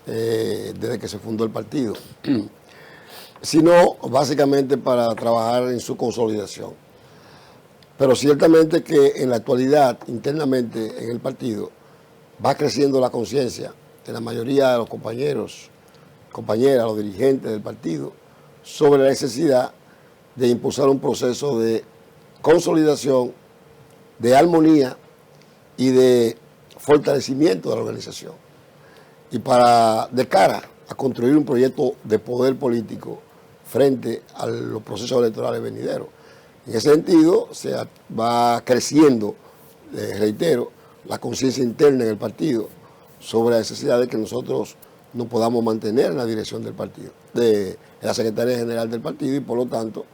desde que se fundó el partido, sino básicamente para trabajar en su consolidación. Pero ciertamente que en la actualidad, internamente en el partido, va creciendo la conciencia de la mayoría de los compañeros, compañeras, los dirigentes del partido, sobre la necesidad de impulsar un proceso de consolidación, de armonía y de fortalecimiento de la organización. Y de cara a construir un proyecto de poder político frente a los procesos electorales venideros. En ese sentido, se va creciendo, reitero, la conciencia interna en el partido sobre la necesidad de que nosotros nos podamos mantener en la dirección del partido, de la Secretaría General del partido, y por lo tanto,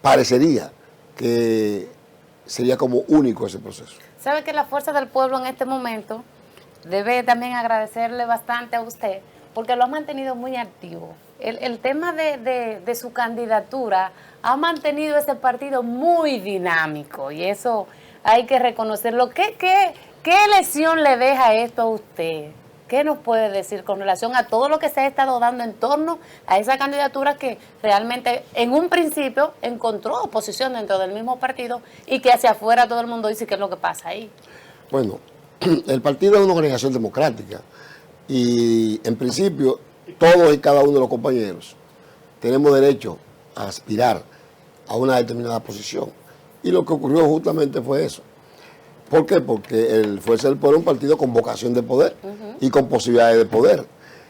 parecería que sería como único ese proceso. ¿Sabe que la Fuerza del Pueblo en este momento debe también agradecerle bastante a usted porque lo ha mantenido muy activo? El tema de su candidatura ha mantenido ese partido muy dinámico y eso hay que reconocerlo. ¿Qué lección le deja esto a usted? ¿Qué nos puede decir con relación a todo lo que se ha estado dando en torno a esa candidatura que realmente en un principio encontró oposición dentro del mismo partido y que hacia afuera todo el mundo dice qué es lo que pasa ahí? Bueno, el partido es una organización democrática y en principio todos y cada uno de los compañeros tenemos derecho a aspirar a una determinada posición. Y lo que ocurrió justamente fue eso. ¿Por qué? Porque el Fuerza del Pueblo es un partido con vocación de poder y con posibilidades de poder.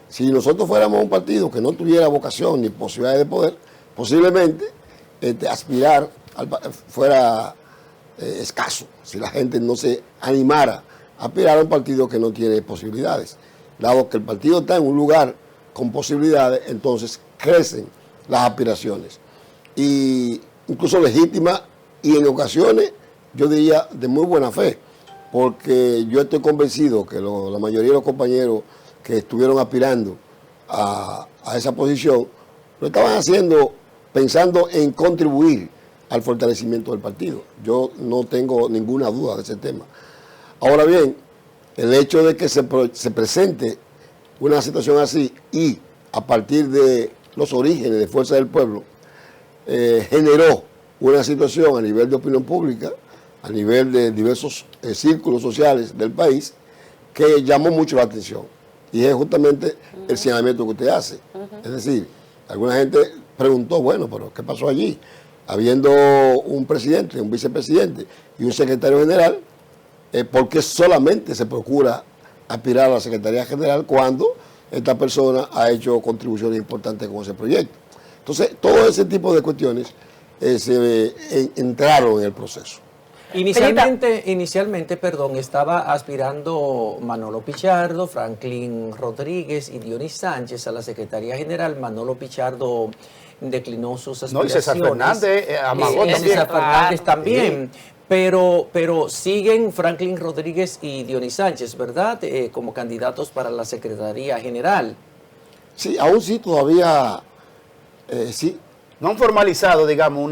Si nosotros fuéramos un partido que no tuviera vocación ni posibilidades de poder, posiblemente aspirar fuera escaso, si la gente no se animara a aspirar a un partido que no tiene posibilidades. Dado que el partido está en un lugar con posibilidades, entonces crecen las aspiraciones. Y incluso legítimas y en ocasiones, yo diría, de muy buena fe, porque yo estoy convencido que la mayoría de los compañeros que estuvieron aspirando a esa posición, lo estaban haciendo pensando en contribuir al fortalecimiento del partido. Yo no tengo ninguna duda de ese tema. Ahora bien, el hecho de que se presente una situación así y a partir de los orígenes de Fuerza del Pueblo, generó una situación a nivel de opinión pública, a nivel de diversos círculos sociales del país, que llamó mucho la atención. Y es justamente el señalamiento que usted hace. Es decir, alguna gente preguntó, bueno, pero ¿qué pasó allí? Habiendo un presidente, un vicepresidente y un secretario general, ¿por qué solamente se procura aspirar a la Secretaría General cuando esta persona ha hecho contribuciones importantes con ese proyecto? Entonces, todo ese tipo de cuestiones entraron en el proceso. Inicialmente, estaba aspirando Manolo Pichardo, Franklin Rodríguez y Dionis Sánchez a la Secretaría General. Manolo Pichardo declinó sus aspiraciones. No, y César Fernández amagó también. César Fernández también. Pero siguen Franklin Rodríguez y Dionis Sánchez, ¿verdad? Como candidatos para la Secretaría General. Sí, aún sí, todavía sí. No han formalizado, digamos,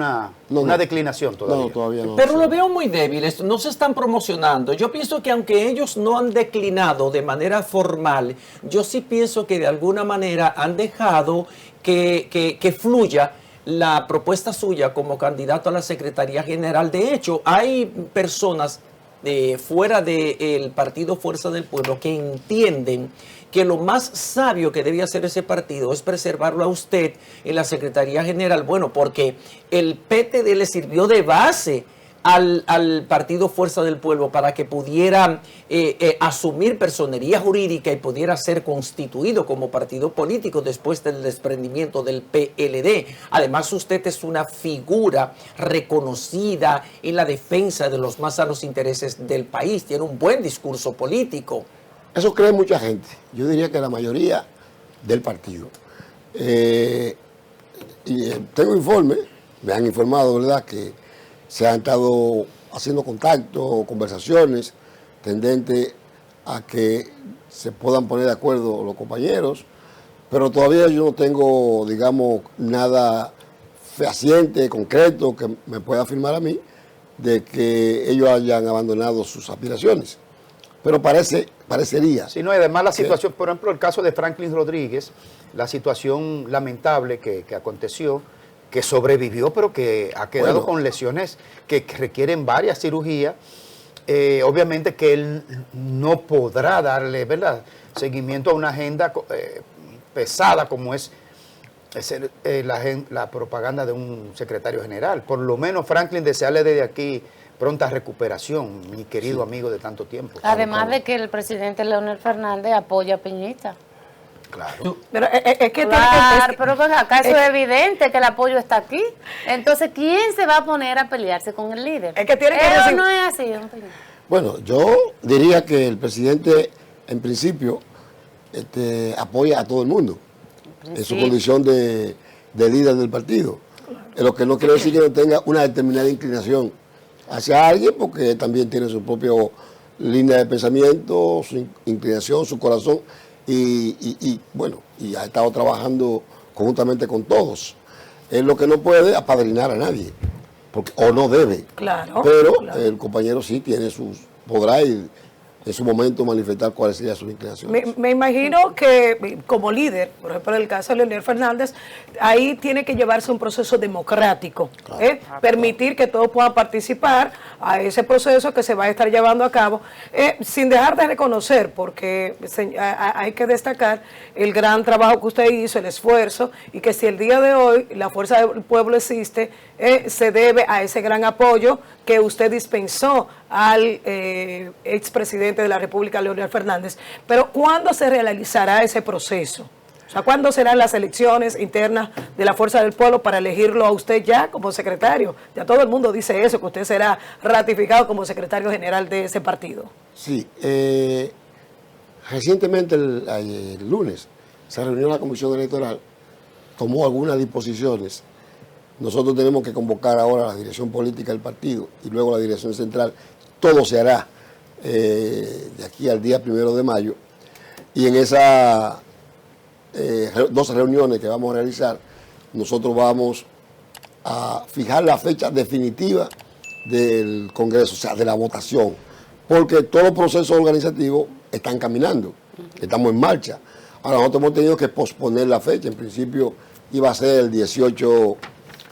una declinación todavía. No, todavía no. Pero lo veo muy débiles, no se están promocionando. Yo pienso que aunque ellos no han declinado de manera formal, yo sí pienso que de alguna manera han dejado que fluya la propuesta suya como candidato a la Secretaría General. De hecho, hay personas fuera del partido Fuerza del Pueblo que entienden que lo más sabio que debe hacer ese partido es preservarlo a usted en la Secretaría General. Bueno, porque el PTD le sirvió de base al partido Fuerza del Pueblo para que pudiera asumir personería jurídica y pudiera ser constituido como partido político después del desprendimiento del PLD. Además, usted es una figura reconocida en la defensa de los más sanos intereses del país. Tiene un buen discurso político. Eso cree mucha gente. Yo diría que la mayoría del partido. Tengo informes, me han informado, ¿verdad?, que se han estado haciendo contactos, conversaciones tendentes a que se puedan poner de acuerdo los compañeros, pero todavía yo no tengo, digamos, nada fehaciente, concreto, que me pueda afirmar a mí de que ellos hayan abandonado sus aspiraciones. Pero parecería. Sí, no, y además la situación, por ejemplo, el caso de Franklin Rodríguez, la situación lamentable que aconteció, que sobrevivió, pero que ha quedado con lesiones que requieren varias cirugías. Obviamente que él no podrá darle, ¿verdad?, seguimiento a una agenda pesada como es la propaganda de un secretario general. Por lo menos, Franklin, desearle desde aquí pronta recuperación, mi querido amigo de tanto tiempo. Además de que el presidente Leonel Fernández apoya a Peñita. Claro. Pero es que claro, pero pues acá eso es evidente que el apoyo está aquí. Entonces, ¿quién se va a poner a pelearse con el líder? Es que tiene que decir... no es así. Bueno, yo diría que el presidente, en principio, apoya a todo el mundo en su condición de líder del partido. Lo que no quiere decir que no tenga una determinada inclinación hacia alguien, porque también tiene su propia línea de pensamiento, su inclinación, su corazón, y ha estado trabajando conjuntamente con todos. Él lo que no puede apadrinar a nadie, o no debe. Claro. Pero claro. el compañero sí tiene podrá ir en su momento manifestar cuáles serían sus inclinaciones. Me imagino que como líder, por ejemplo en el caso de Leonel Fernández, ahí tiene que llevarse un proceso democrático, permitir que todos puedan participar a ese proceso que se va a estar llevando a cabo, sin dejar de reconocer, porque hay que destacar el gran trabajo que usted hizo, el esfuerzo, y que si el día de hoy la Fuerza del Pueblo existe, se debe a ese gran apoyo que usted dispensó al expresidente de la República, Leonel Fernández. Pero ¿cuándo se realizará ese proceso? O sea, ¿cuándo serán las elecciones internas de la Fuerza del Pueblo para elegirlo a usted ya como secretario? Ya todo el mundo dice eso, que usted será ratificado como secretario general de ese partido. Sí, recientemente el lunes se reunió la Comisión Electoral, tomó algunas disposiciones. Nosotros tenemos que convocar ahora a la dirección política del partido y luego la dirección central. Todo se hará de aquí al día 1 de mayo. Y en esas 2 reuniones que vamos a realizar, nosotros vamos a fijar la fecha definitiva del Congreso, o sea, de la votación, porque todos los procesos organizativos están caminando, estamos en marcha. Ahora nosotros hemos tenido que posponer la fecha, en principio iba a ser el 18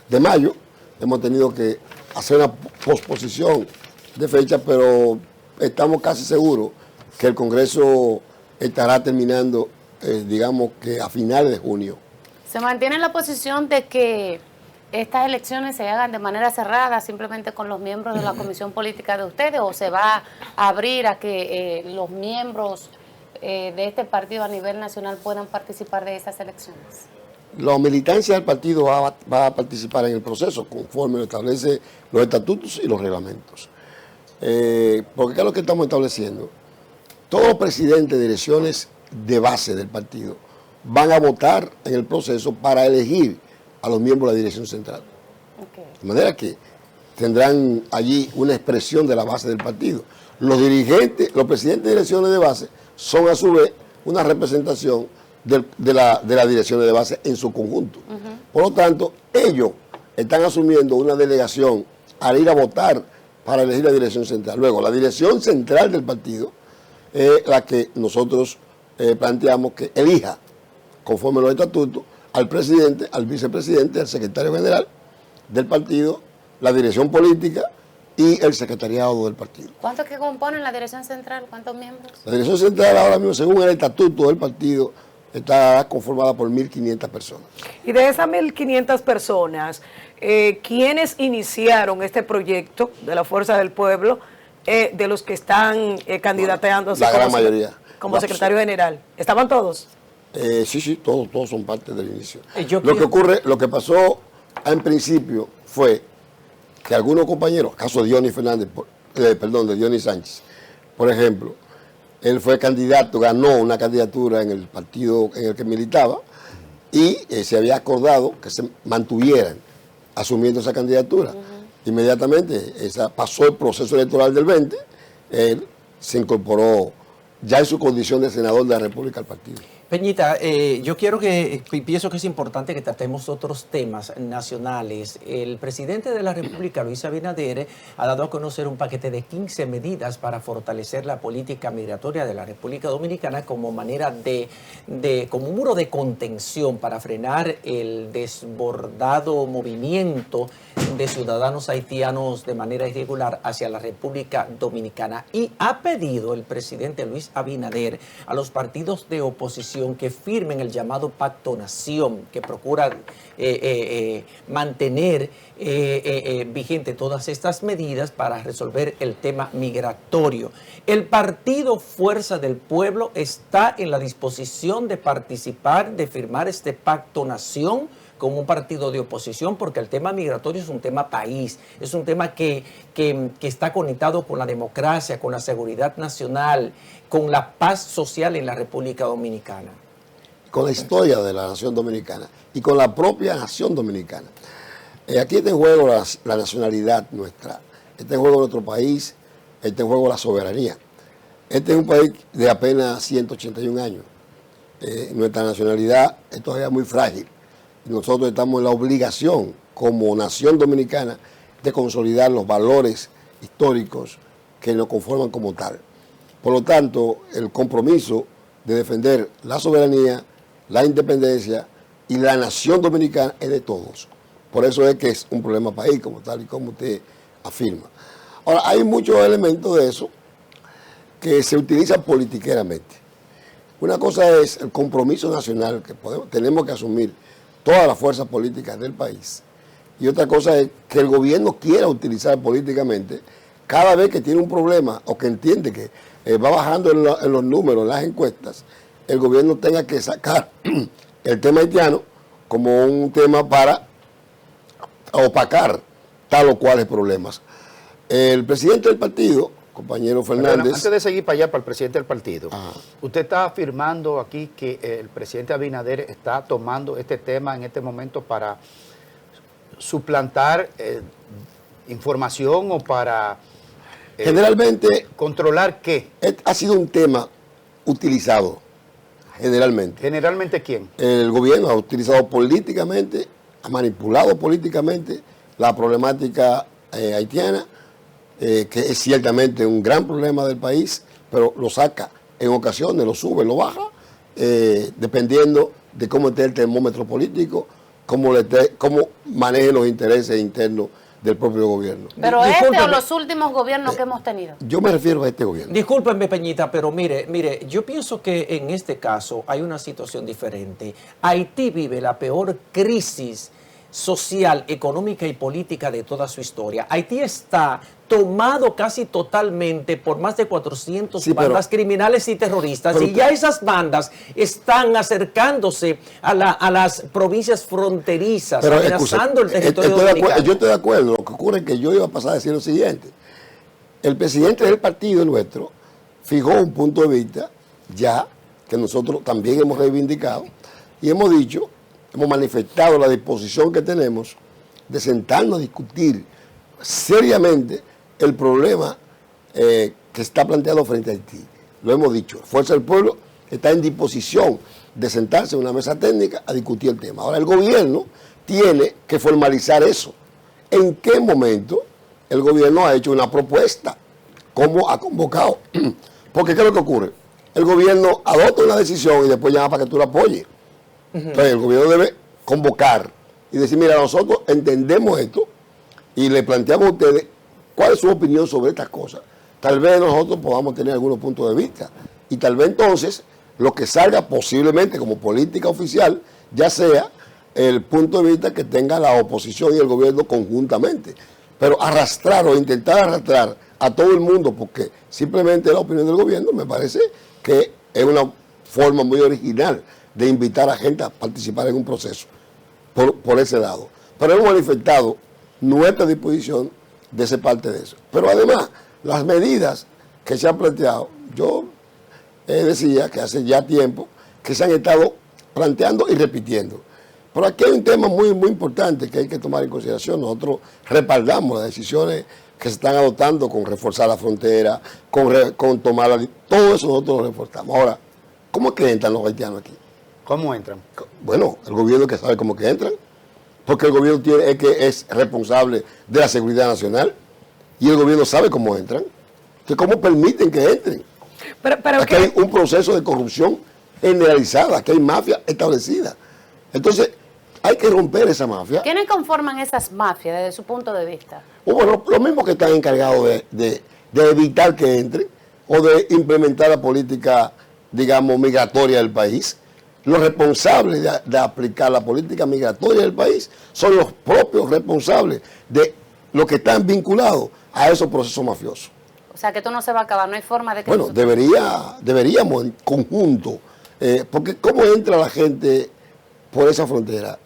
de mayo, hemos tenido que hacer una posposición de fecha, pero estamos casi seguros que el Congreso estará terminando, digamos que a finales de junio. ¿Se mantiene la posición de que estas elecciones se hagan de manera cerrada, simplemente con los miembros de la comisión política de ustedes, o se va a abrir a que los miembros de este partido a nivel nacional puedan participar de esas elecciones? La militancia del partido va a participar en el proceso conforme lo establece los estatutos y los reglamentos. Porque ¿qué es lo que estamos estableciendo? Todos los presidentes de direcciones de base del partido van a votar en el proceso para elegir a los miembros de la dirección central. De manera que tendrán allí una expresión de la base del partido. Los dirigentes, los presidentes de direcciones de base son a su vez una representación de las direcciones de base en su conjunto. Por lo tanto, ellos están asumiendo una delegación al ir a votar para elegir la dirección central. Luego, la dirección central del partido es la que nosotros planteamos que elija, conforme a los estatutos, al presidente, al vicepresidente, al secretario general del partido, la dirección política y el secretariado del partido. ¿Cuántos que componen la dirección central? ¿Cuántos miembros? La dirección central ahora mismo, según el estatuto del partido, está conformada por 1.500 personas. Y de esas 1.500 personas, ¿quiénes iniciaron este proyecto de la Fuerza del Pueblo, de los que están candidateándose la gran mayoría como secretario general? ¿Estaban todos? Sí, todos son parte del inicio. Lo que pasó en principio fue que algunos compañeros, caso de Dionis Fernández, de Dionis Sánchez, por ejemplo, él fue candidato, ganó una candidatura en el partido en el que militaba y se había acordado que se mantuvieran asumiendo esa candidatura. Inmediatamente pasó el proceso electoral del 20, él se incorporó ya en su condición de senador de la República al partido. Peñita, yo pienso que es importante que tratemos otros temas nacionales. El presidente de la República, Luis Abinader, ha dado a conocer un paquete de 15 medidas para fortalecer la política migratoria de la República Dominicana como manera como un muro de contención para frenar el desbordado movimiento de ciudadanos haitianos de manera irregular hacia la República Dominicana. Y ha pedido el presidente Luis Abinader a los partidos de oposición que firmen el llamado Pacto Nación, que procura mantener vigente todas estas medidas para resolver el tema migratorio. El partido Fuerza del Pueblo está en la disposición de participar, de firmar este Pacto Nación como un partido de oposición, porque el tema migratorio es un tema país, es un tema que está conectado con la democracia, con la seguridad nacional, con la paz social en la República Dominicana. Con la historia de la nación dominicana y con la propia nación dominicana. Aquí está en juego la nacionalidad nuestra, está en juego nuestro país, está en juego la soberanía. Este es un país de apenas 181 años. Nuestra nacionalidad es todavía muy frágil. Nosotros estamos en la obligación, como nación dominicana, de consolidar los valores históricos que nos conforman como tal. Por lo tanto, el compromiso de defender la soberanía, la independencia y la nación dominicana es de todos. Por eso es que es un problema país, como tal y como usted afirma. Ahora, hay muchos elementos de eso que se utilizan politiqueramente. Una cosa es el compromiso nacional que tenemos que asumir todas las fuerzas políticas del país. Y otra cosa es que el gobierno quiera utilizar políticamente cada vez que tiene un problema o que entiende que va bajando en los números, en las encuestas, el gobierno tenga que sacar el tema haitiano como un tema para opacar tal o cuales problemas. El presidente del partido, compañero Fernández... Bueno, antes de seguir para allá, para el presidente del partido, Ajá. usted está afirmando aquí que el presidente Abinader está tomando este tema en este momento para suplantar información o para Generalmente controlar qué. ha sido un tema utilizado, generalmente. Generalmente quién. El gobierno ha utilizado políticamente, ha manipulado políticamente la problemática haitiana, que es ciertamente un gran problema del país, pero lo saca en ocasiones, lo sube, lo baja, dependiendo de cómo esté el termómetro político, cómo maneje los intereses internos del propio gobierno. Pero este o Discúlpeme. los últimos gobiernos que hemos tenido. Yo me refiero a este gobierno. Discúlpenme, Peñita, pero mire, yo pienso que en este caso hay una situación diferente. Haití vive la peor crisis social, económica y política de toda su historia. Haití está tomado casi totalmente por más de 400 Sí, pero- bandas criminales y terroristas, pero y ya esas bandas están acercándose a las provincias fronterizas, Pero amenazando el escuche, territorio estoy de acuerdo, dominicano. yo estoy de acuerdo. Lo que ocurre es que yo iba a pasar a decir lo siguiente. El presidente del partido nuestro fijó un punto de vista ya que nosotros también hemos reivindicado y hemos dicho, hemos manifestado la disposición que tenemos de sentarnos a discutir seriamente el problema que está planteado frente a Haití. Lo hemos dicho, Fuerza del Pueblo está en disposición de sentarse en una mesa técnica a discutir el tema. Ahora, el gobierno tiene que formalizar eso. ¿En qué momento el gobierno ha hecho una propuesta? ¿Cómo ha convocado? Porque ¿qué es lo que ocurre? El gobierno adopta una decisión y después llama para que tú la apoyes. Entonces, el gobierno debe convocar y decir, mira, nosotros entendemos esto y le planteamos a ustedes cuál es su opinión sobre estas cosas. Tal vez nosotros podamos tener algunos puntos de vista y tal vez entonces lo que salga posiblemente como política oficial ya sea el punto de vista que tenga la oposición y el gobierno conjuntamente. Pero arrastrar o intentar arrastrar a todo el mundo porque simplemente la opinión del gobierno me parece que es una forma muy original de invitar a gente a participar en un proceso por ese lado. Pero hemos manifestado nuestra disposición de ser parte de eso. Pero además, las medidas que se han planteado, yo decía que hace ya tiempo que se han estado planteando y repitiendo. Pero aquí hay un tema muy, muy importante que hay que tomar en consideración. Nosotros respaldamos las decisiones que se están adoptando con reforzar la frontera, con tomar todo eso nosotros lo reforzamos. Ahora, ¿cómo es que entran los haitianos aquí? ¿Cómo entran? Bueno, el gobierno que sabe cómo que entran, porque el gobierno es responsable de la seguridad nacional y el gobierno sabe cómo entran, que cómo permiten que entren. Pero Aquí hay un proceso de corrupción generalizada, aquí hay mafia establecida. Entonces, hay que romper esa mafia. ¿Quiénes conforman esas mafias desde su punto de vista? Bueno, los mismos que están encargados de evitar que entren o de implementar la política, digamos, migratoria del país. Los responsables de aplicar la política migratoria del país son los propios responsables de los que están vinculados a esos procesos mafiosos. O sea, que esto no se va a acabar, no hay forma de que... Bueno, deberíamos en conjunto, porque ¿cómo entra la gente por esa frontera?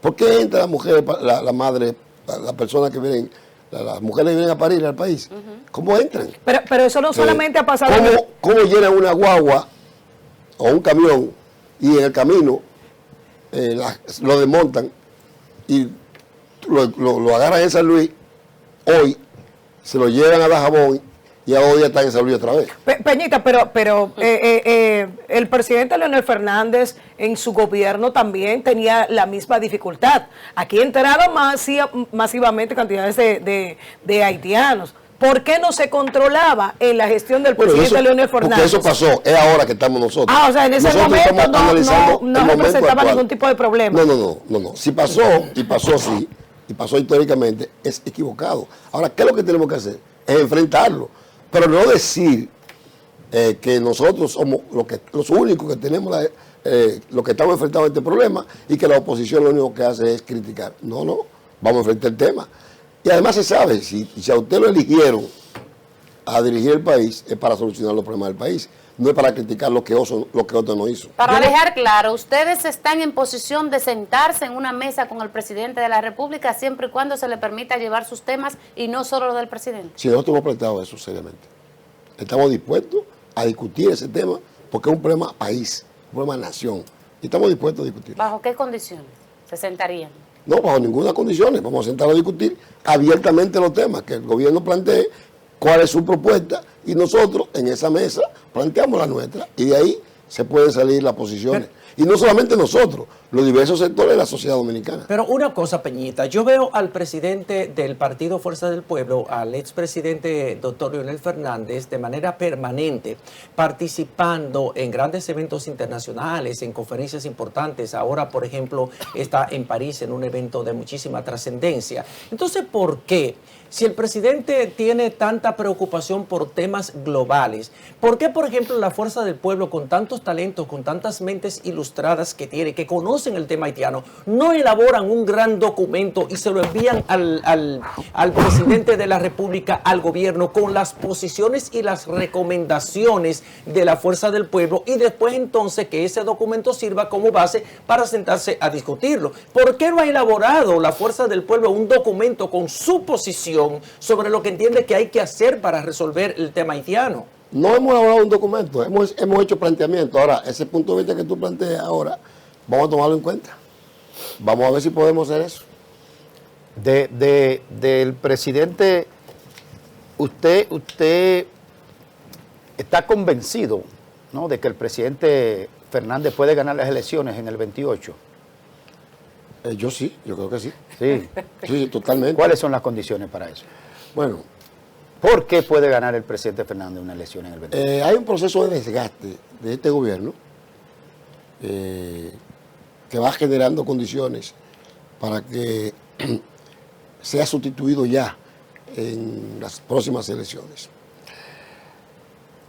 ¿Por qué entra la mujer, la madre, la persona que vienen, las mujeres que vienen a parir al país? ¿Cómo entran? pero eso no solamente ha pasado... ¿Cómo llenan una guagua o un camión y en el camino lo desmontan y lo agarran en San Luis, hoy se lo llevan a Dajabón y ahora ya están en San Luis otra vez? Peñita, pero el presidente Leonel Fernández en su gobierno también tenía la misma dificultad. Aquí entraron masivamente cantidades de haitianos. ¿Por qué no se controlaba en la gestión del Bueno, presidente eso- Leonel Fernández? Porque eso pasó, es ahora que estamos nosotros. Ah, o sea, en ese Nosotros momento estamos analizando el no momento representaba actual. ningún tipo de problema. No. Si pasó, y pasó así, y pasó históricamente, es equivocado. Ahora, ¿qué es lo que tenemos que hacer? Es enfrentarlo. Pero no decir que nosotros somos los únicos que tenemos los que estamos enfrentando este problema y que la oposición lo único que hace es criticar. No, vamos a enfrentar el tema. Y además se sabe, si a usted lo eligieron a dirigir el país, es para solucionar los problemas del país, no es para criticar lo que otro no hizo. Para dejar claro, ustedes están en posición de sentarse en una mesa con el presidente de la República siempre y cuando se le permita llevar sus temas y no solo lo del presidente. Si nosotros hemos planteado eso seriamente, estamos dispuestos a discutir ese tema porque es un problema país, un problema nación, y estamos dispuestos a discutir. ¿Bajo qué condiciones se sentarían? No, bajo ninguna condición, vamos a sentarnos a discutir abiertamente los temas, que el gobierno plantee cuál es su propuesta y nosotros en esa mesa planteamos la nuestra y de ahí se pueden salir las posiciones. Y no solamente nosotros, los diversos sectores de la sociedad dominicana. Pero una cosa, Peñita, yo veo al presidente del Partido Fuerza del Pueblo, al expresidente doctor Leonel Fernández, de manera permanente, participando en grandes eventos internacionales, en conferencias importantes. Ahora, por ejemplo, está en París en un evento de muchísima trascendencia. Entonces, ¿por qué? Si el presidente tiene tanta preocupación por temas globales, ¿por qué, por ejemplo, la Fuerza del Pueblo, con tantos talentos, con tantas mentes ilustradas que tiene, que conocen el tema haitiano, no elaboran un gran documento y se lo envían al presidente de la República, al gobierno, con las posiciones y las recomendaciones de la Fuerza del Pueblo, y después entonces que ese documento sirva como base para sentarse a discutirlo? ¿Por qué no ha elaborado la Fuerza del Pueblo un documento con su posición sobre lo que entiende que hay que hacer para resolver el tema haitiano? No hemos elaborado un documento, hemos hecho planteamientos. Ahora, ese punto de vista que tú planteas ahora, vamos a tomarlo en cuenta. Vamos a ver si podemos hacer eso. Del presidente, usted está convencido, ¿no?, de que el presidente Fernández puede ganar las elecciones en el 28. Yo sí, yo creo que sí. Sí. Sí, totalmente. ¿Cuáles son las condiciones para eso? Bueno, ¿Por qué puede ganar el presidente Fernández una elección en el 28? hay un proceso de desgaste de este gobierno que va generando condiciones para que sea sustituido ya en las próximas elecciones.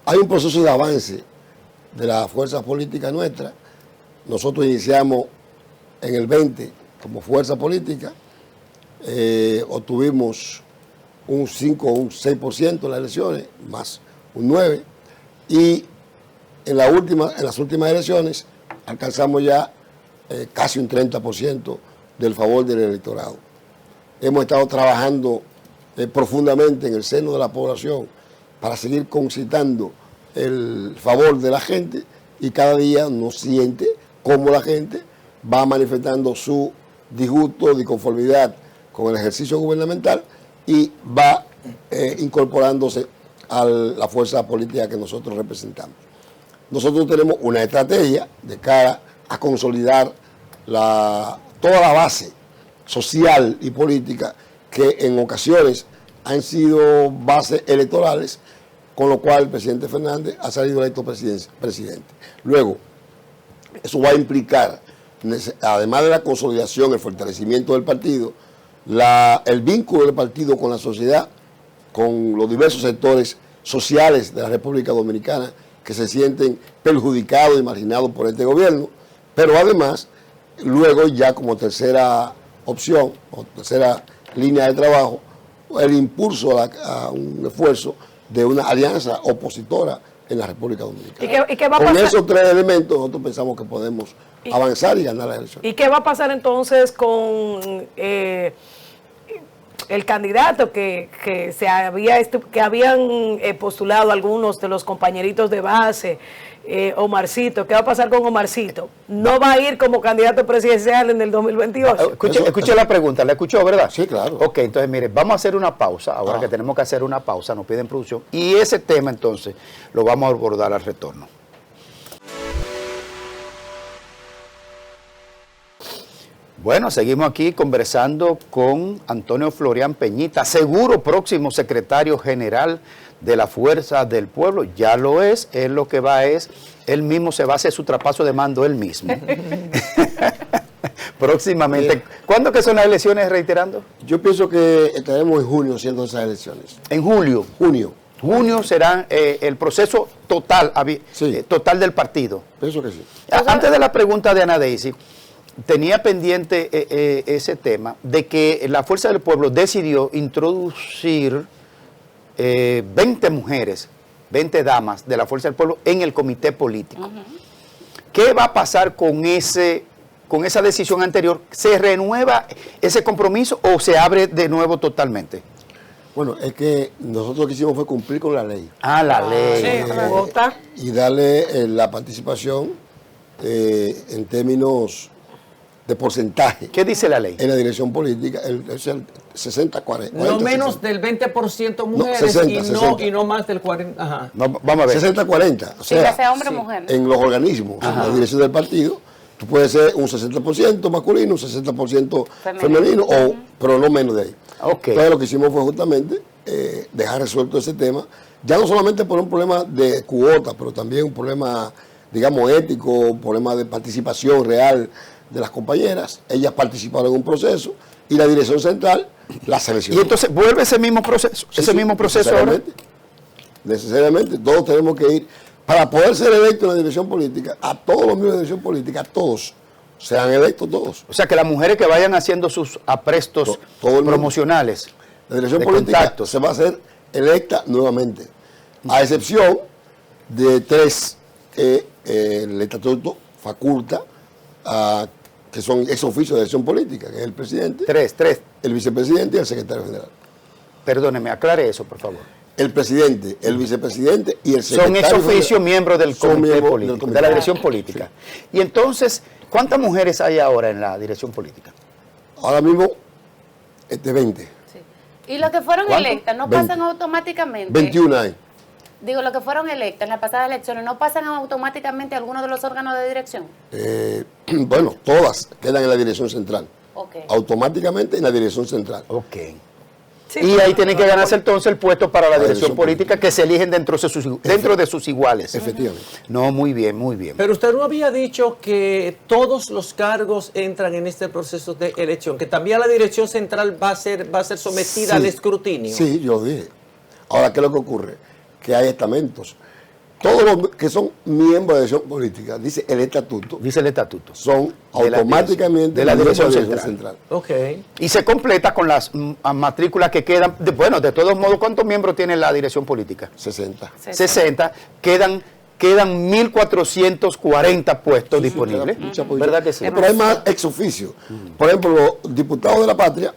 Hay un proceso de avance de la fuerza política nuestra. Nosotros iniciamos en el 20 como fuerza política, obtuvimos un 5 o un 6% en las elecciones, más un 9%, y en las últimas elecciones alcanzamos ya casi un 30% del favor del electorado. Hemos estado trabajando profundamente en el seno de la población para seguir concitando el favor de la gente, y cada día nos siente cómo la gente va manifestando su disgusto, disconformidad con el ejercicio gubernamental y va incorporándose a la fuerza política que nosotros representamos. Nosotros tenemos una estrategia de cara a consolidar toda la base social y política que en ocasiones han sido bases electorales, con lo cual el presidente Fernández ha salido electo presidente. Luego, eso va a implicar, además de la consolidación, el fortalecimiento del partido, el vínculo del partido con la sociedad, con los diversos sectores sociales de la República Dominicana que se sienten perjudicados y marginados por este gobierno, pero además, luego ya como tercera opción o tercera línea de trabajo, el impulso a un esfuerzo de una alianza opositora en la República Dominicana. ¿Y qué va a Con pasar? esos tres elementos nosotros pensamos que podemos avanzar y ganar la elección. ¿Y qué va a pasar entonces con el candidato que habían postulado algunos de los compañeritos de base, Omarcito? ¿Qué va a pasar con Omarcito? ¿No va a ir como candidato presidencial en el 2028? Escuche la pregunta, ¿la escuchó, verdad? Sí, claro. Ok, entonces mire, vamos a hacer una pausa, ahora que tenemos que hacer una pausa, nos piden producción, y ese tema entonces lo vamos a abordar al retorno. Bueno, seguimos aquí conversando con Antonio Florián Peñita, seguro próximo secretario general de la Fuerza del Pueblo. Ya lo es, él lo que va es, él mismo se va a hacer su traspaso de mando él mismo. Próximamente. Bien. ¿Cuándo que son las elecciones, reiterando? Yo pienso que estaremos en junio haciendo esas elecciones. En julio. Junio, Junio será el proceso total, Sí. total del partido. pienso que sí. Antes de la pregunta de Ana Daisy, tenía pendiente ese tema de que la Fuerza del Pueblo decidió introducir 20 mujeres, 20 damas de la Fuerza del Pueblo en el comité político. ¿Qué va a pasar con esa decisión anterior? ¿Se renueva ese compromiso o se abre de nuevo totalmente? Bueno, es que nosotros lo que hicimos fue cumplir con la ley. Ah, la ley. Sí, cuota. Y darle la participación en términos de porcentaje ¿Qué dice la ley? en la dirección política, es el 60-40. No menos del 20% mujeres 60. y no más del 40%. Ajá. No, vamos a ver. 60-40. O Sí, sea, ya sea hombre o mujer. ¿no? en los organismos, en la dirección del partido, tú puedes ser un 60% masculino, un 60% femenino, pero no menos de ahí. Ok. Entonces lo que hicimos fue justamente dejar resuelto ese tema, ya no solamente por un problema de cuota, pero también un problema, digamos, ético, un problema de participación real de las compañeras. Ellas participaron en un proceso y la dirección central la seleccionó. Y entonces vuelve ese mismo proceso, mismo proceso ahora. Necesariamente, todos tenemos que ir, para poder ser electos en la dirección política, a todos los miembros de la dirección política, todos, sean electos todos. O sea, que las mujeres que vayan haciendo sus aprestos Todo el mundo. promocionales. La dirección de política contactos. se va a hacer electa nuevamente, a excepción de 3 que el estatuto faculta, que son ex oficio de dirección política, que es el presidente, Tres. el vicepresidente y el secretario general. Perdóneme, aclare eso, por favor. El presidente, el vicepresidente y el Son secretario ex oficio general. miembros del Son comité miembros político, del comité. de la dirección política. Y entonces, ¿cuántas mujeres hay ahora en la dirección política? Ahora mismo, 20. Y los que fueron ¿Cuánto? electas no 20. pasan automáticamente. 21 hay. Digo, los que fueron electas en las pasadas elecciones no pasan automáticamente a algunos de los órganos de dirección. Bueno, todas quedan en la dirección central. Ok. Automáticamente en la dirección central. Ok. Sí, Y ahí tienen que ganarse entonces el puesto para la dirección dirección política que se eligen dentro de sus iguales. Efectivamente. No, muy bien, muy bien. Pero usted no había dicho que todos los cargos entran en este proceso de elección, que también la dirección central va a ser sometida Sí. al escrutinio. Sí, yo lo dije. Ahora, ¿qué es lo que ocurre? Que hay estamentos. Todos los que son miembros de dirección política, dice el estatuto, Dice el estatuto. son De la automáticamente de la dirección miembros de central. Ok. Y se completa con las matrículas que quedan. De todos modos, ¿cuántos miembros tiene la dirección política? 60. 60. Quedan 1.440 puestos disponibles. Mucha posición. ¿Verdad que sí? Pero hay más ex oficio. Por ejemplo, los diputados de la patria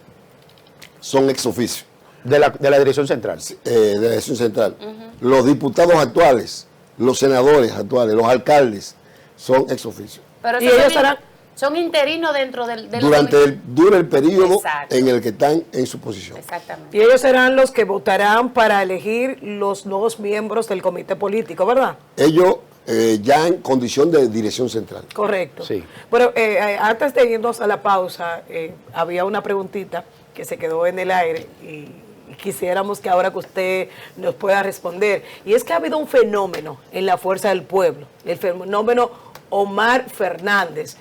son ex oficio De la dirección central. de la dirección central. Los diputados actuales, los senadores actuales, los alcaldes son ex oficio. Pero Y esos ellos son, serán- son interinos dentro del Dura el periodo Exacto. en el que están en su posición. Exactamente. Y ellos serán los que votarán para elegir los nuevos miembros del comité político, ¿verdad? Ellos ya en condición de dirección central. Correcto. Sí. Bueno, antes de irnos a la pausa, había una preguntita que se quedó en el aire y quisiéramos que ahora que usted nos pueda responder. Y es que ha habido un fenómeno en la Fuerza del Pueblo, el fenómeno Omar Fernández.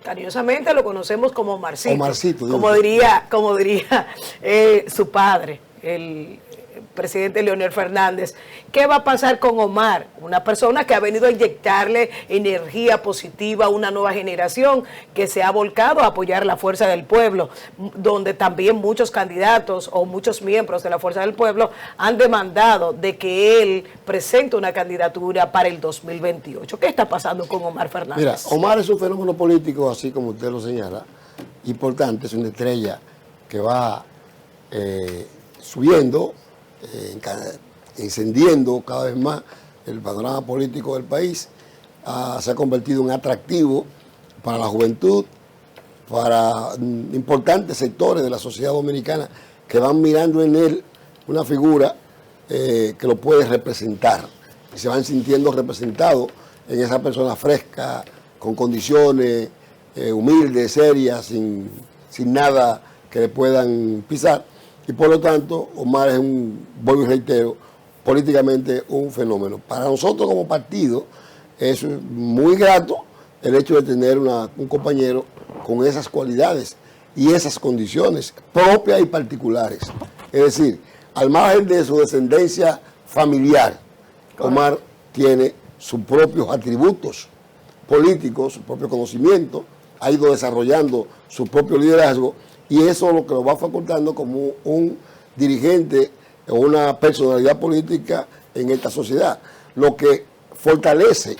Cariñosamente lo conocemos como Omarcito. Omarcito, como diría su padre, el presidente Leonel Fernández. ¿Qué va a pasar con Omar? Una persona que ha venido a inyectarle energía positiva a una nueva generación que se ha volcado a apoyar la Fuerza del Pueblo, donde también muchos candidatos o muchos miembros de la Fuerza del Pueblo han demandado de que él presente una candidatura para el 2028. ¿Qué está pasando con Omar Fernández? Mira, Omar es un fenómeno político, así como usted lo señala, importante, es una estrella que va subiendo, encendiendo cada vez más el panorama político del país. Se ha convertido en atractivo para la juventud, para importantes sectores de la sociedad dominicana que van mirando en él una figura que lo puede representar y se van sintiendo representados en esa persona fresca, con condiciones, humilde, seria, sin nada que le puedan pisar. Y por lo tanto, Omar es vuelvo y reitero, políticamente un fenómeno. Para nosotros como partido es muy grato el hecho de tener un compañero con esas cualidades y esas condiciones propias y particulares. Es decir, al margen de su descendencia familiar, Omar tiene sus propios atributos políticos, su propio conocimiento, ha ido desarrollando su propio liderazgo y eso es lo que lo va facultando como un dirigente o una personalidad política en esta sociedad. Lo que fortalece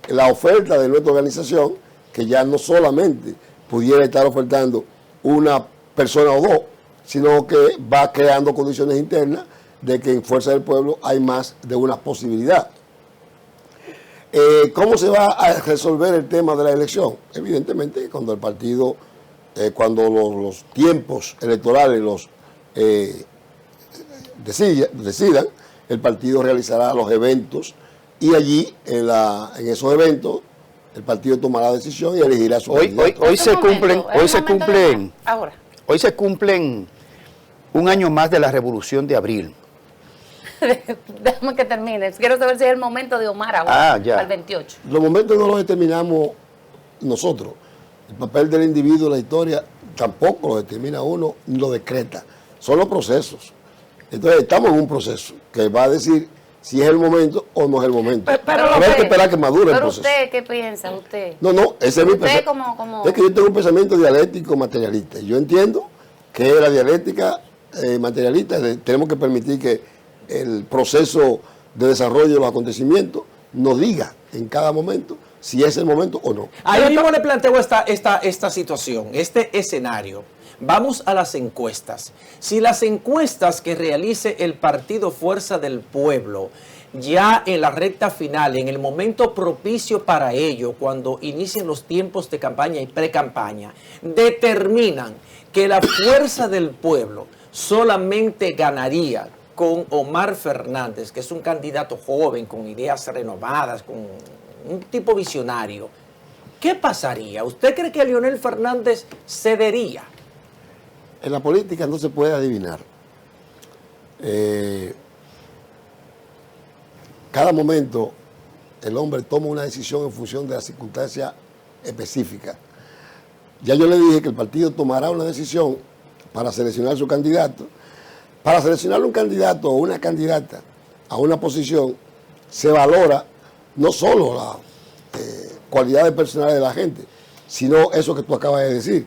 la oferta de nuestra organización, que ya no solamente pudiera estar ofertando una persona o dos, sino que va creando condiciones internas de que en Fuerza del Pueblo hay más de una posibilidad. ¿Cómo se va a resolver el tema de la elección? Evidentemente, cuando el partido, cuando los tiempos electorales los decidan, el partido realizará los eventos y allí, en esos eventos, el partido tomará decisión y elegirá su candidato. Hoy se cumplen un año más de la Revolución de Abril. Déjame que termine. Quiero saber si es el momento de Omar ahora, ya. al 28. Los momentos no los determinamos nosotros. El papel del individuo en la historia tampoco lo determina uno ni lo decreta. Son los procesos. Entonces estamos en un proceso que va a decir si es el momento o no es el momento. Pero hay que esperar que madure el Pero proceso. usted, ¿qué piensa? Usted. No, ese es mi Usted pensamiento. Es que yo tengo un pensamiento dialéctico materialista. Y yo entiendo que la dialéctica materialista tenemos que permitir que el proceso de desarrollo de los acontecimientos nos diga en cada momento si es el momento o no. Ahí mismo le planteo esta situación, este escenario. Vamos a las encuestas. Si las encuestas que realice el partido Fuerza del Pueblo, ya en la recta final, en el momento propicio para ello, cuando inicien los tiempos de campaña y pre-campaña, determinan que la Fuerza del Pueblo solamente ganaría con Omar Fernández, que es un candidato joven, con ideas renovadas, con un tipo visionario, ¿qué pasaría? ¿Usted cree que Leonel Fernández cedería? En la política no se puede adivinar. Cada momento el hombre toma una decisión en función de las circunstancias específicas. Ya yo le dije que el partido tomará una decisión para seleccionar su candidato. Para seleccionar un candidato o una candidata a una posición se valora no solo las cualidades personales de la gente, sino eso que tú acabas de decir.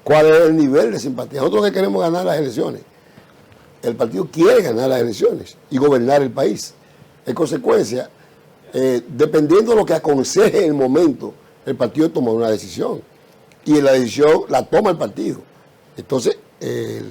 ¿Cuál es el nivel de simpatía? Nosotros que queremos ganar las elecciones. El partido quiere ganar las elecciones y gobernar el país. En consecuencia, dependiendo de lo que aconseje en el momento, el partido toma una decisión. Y la decisión la toma el partido. Entonces, el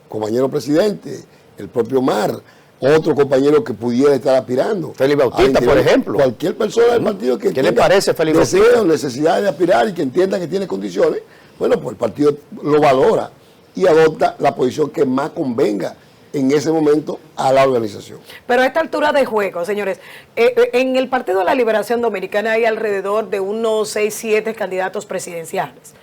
compañero presidente, el propio Omar, otro compañero que pudiera estar aspirando. Félix Bautista, por ejemplo. Cualquier persona del partido que ¿Qué le parece, Félix Bautista? deseo, necesidad de aspirar y que entienda que tiene condiciones, bueno, pues el partido lo valora y adopta la posición que más convenga en ese momento a la organización. Pero a esta altura de juego, señores, en el Partido de la Liberación Dominicana hay alrededor de unos 6, 7 candidatos presidenciales.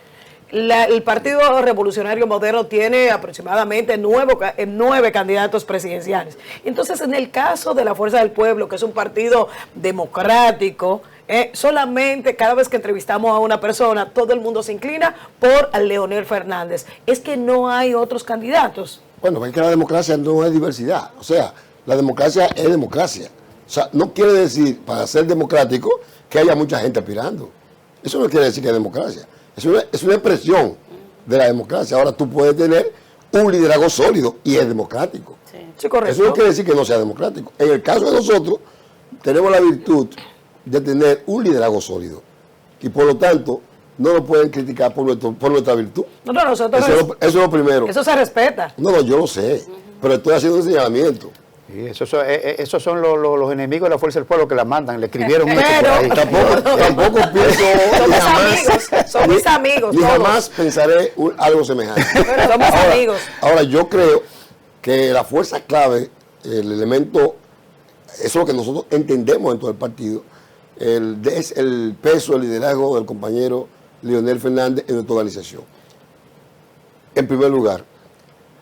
El Partido Revolucionario Moderno tiene aproximadamente 9 candidatos presidenciales. Entonces, en el caso de la Fuerza del Pueblo, que es un partido democrático, solamente cada vez que entrevistamos a una persona, todo el mundo se inclina por Leonel Fernández. Es que no hay otros candidatos. Bueno, es que la democracia no es diversidad. O sea, la democracia es democracia. O sea, no quiere decir, para ser democrático, que haya mucha gente aspirando. Eso no quiere decir que es democracia. Es una expresión de la democracia. Ahora tú puedes tener un liderazgo sólido y es democrático. Sí, correcto. Eso no quiere decir que no sea democrático. En el caso de nosotros, tenemos la virtud de tener un liderazgo sólido. Y por lo tanto, no nos pueden criticar por nuestra virtud. No, nosotros Eso es lo primero. Eso se respeta. No, yo lo sé, pero estoy haciendo un señalamiento. Sí, esos son los enemigos de la Fuerza del Pueblo que la mandan, le escribieron mucho por Pero- ahí. Tampoco pienso Somos mis amigos, ni todos. jamás pensaré algo semejante. Pero somos amigos. Ahora, yo creo que la fuerza clave, el elemento, eso es lo que nosotros entendemos dentro del partido, es el peso, el liderazgo del compañero Leonel Fernández en nuestra organización. En primer lugar.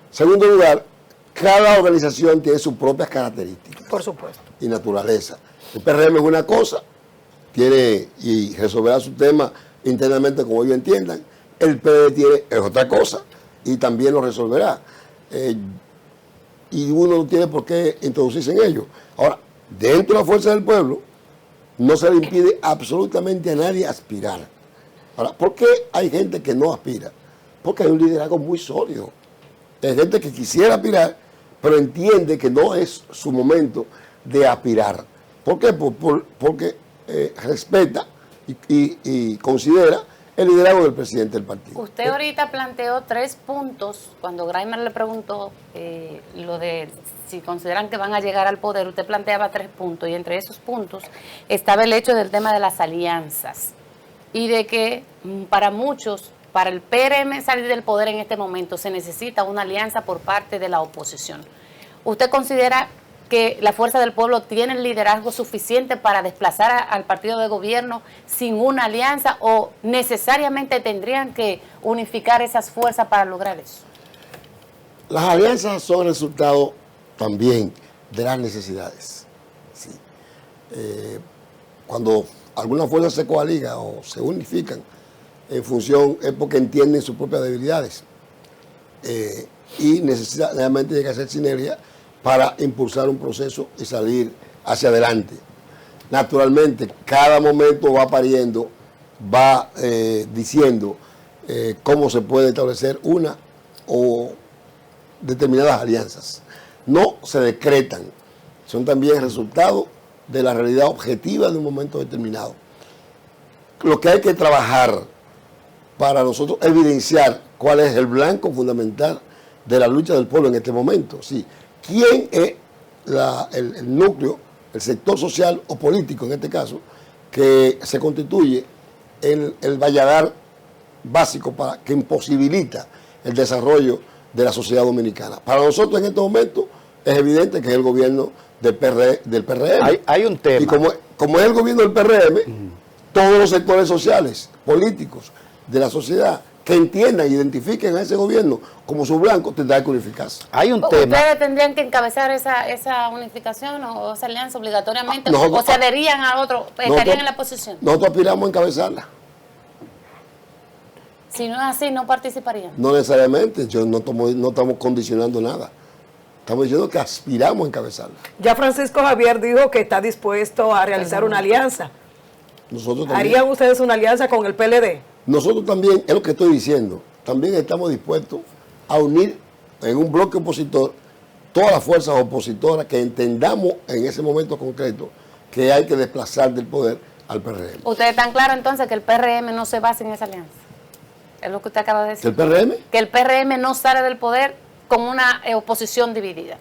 Segundo lugar, cada organización tiene sus propias características. Por supuesto. Y naturaleza. El PRM es una cosa, tiene y resolverá su tema internamente como ellos entiendan. El PRD es otra cosa y también lo resolverá. Y uno no tiene por qué introducirse en ello. Ahora, dentro de la fuerza del pueblo, no se le impide absolutamente a nadie aspirar. Ahora, ¿por qué hay gente que no aspira? Porque hay un liderazgo muy sólido. Hay gente que quisiera aspirar, pero entiende que no es su momento de aspirar. ¿Por qué? Porque respeta y considera el liderazgo del presidente del partido. Usted ahorita planteó 3 puntos, cuando Graimer le preguntó lo de si consideran que van a llegar al poder, usted planteaba 3 puntos, y entre esos puntos estaba el hecho del tema de las alianzas, y de que para muchos, para el PRM salir del poder en este momento, se necesita una alianza por parte de la oposición. ¿Usted considera que la fuerza del pueblo tiene el liderazgo suficiente para desplazar al partido de gobierno sin una alianza, o necesariamente tendrían que unificar esas fuerzas para lograr eso? Las alianzas son resultado también de las necesidades. Sí. Cuando algunas fuerzas se coaligan o se unifican en función, es porque entienden sus propias debilidades y necesitan realmente llegar a hacer sinergia para impulsar un proceso y salir hacia adelante. Naturalmente, cada momento va pariendo, va diciendo cómo se puede establecer una o determinadas alianzas. No se decretan, son también resultado de la realidad objetiva de un momento determinado. Lo que hay que trabajar para nosotros evidenciar cuál es el blanco fundamental de la lucha del pueblo en este momento. Sí. ¿Quién es el núcleo, el sector social o político en este caso, que se constituye el valladar básico que imposibilita el desarrollo de la sociedad dominicana? Para nosotros en este momento es evidente que es el gobierno del PRM. Hay un tema. Y como es el gobierno del PRM, todos los sectores sociales, políticos de la sociedad que entiendan, identifiquen a ese gobierno como su blanco, tendrá que unificarse. Hay un tema. ¿Ustedes tendrían que encabezar esa unificación o esa alianza obligatoriamente? ¿O se adherían a otro, estarían en la posición? Nosotros aspiramos a encabezarla. Si no es así, no participarían. No necesariamente, no estamos condicionando nada. Estamos diciendo que aspiramos a encabezarla. Ya Francisco Javier dijo que está dispuesto a realizar una alianza. Nosotros también. ¿Harían ustedes una alianza con el PLD? Nosotros también, es lo que estoy diciendo, también estamos dispuestos a unir en un bloque opositor todas las fuerzas opositoras que entendamos en ese momento concreto que hay que desplazar del poder al PRM. ¿Ustedes están claros entonces que el PRM no se basa en esa alianza? Es lo que usted acaba de decir. ¿El PRM? Que el PRM no sale del poder con una oposición dividida.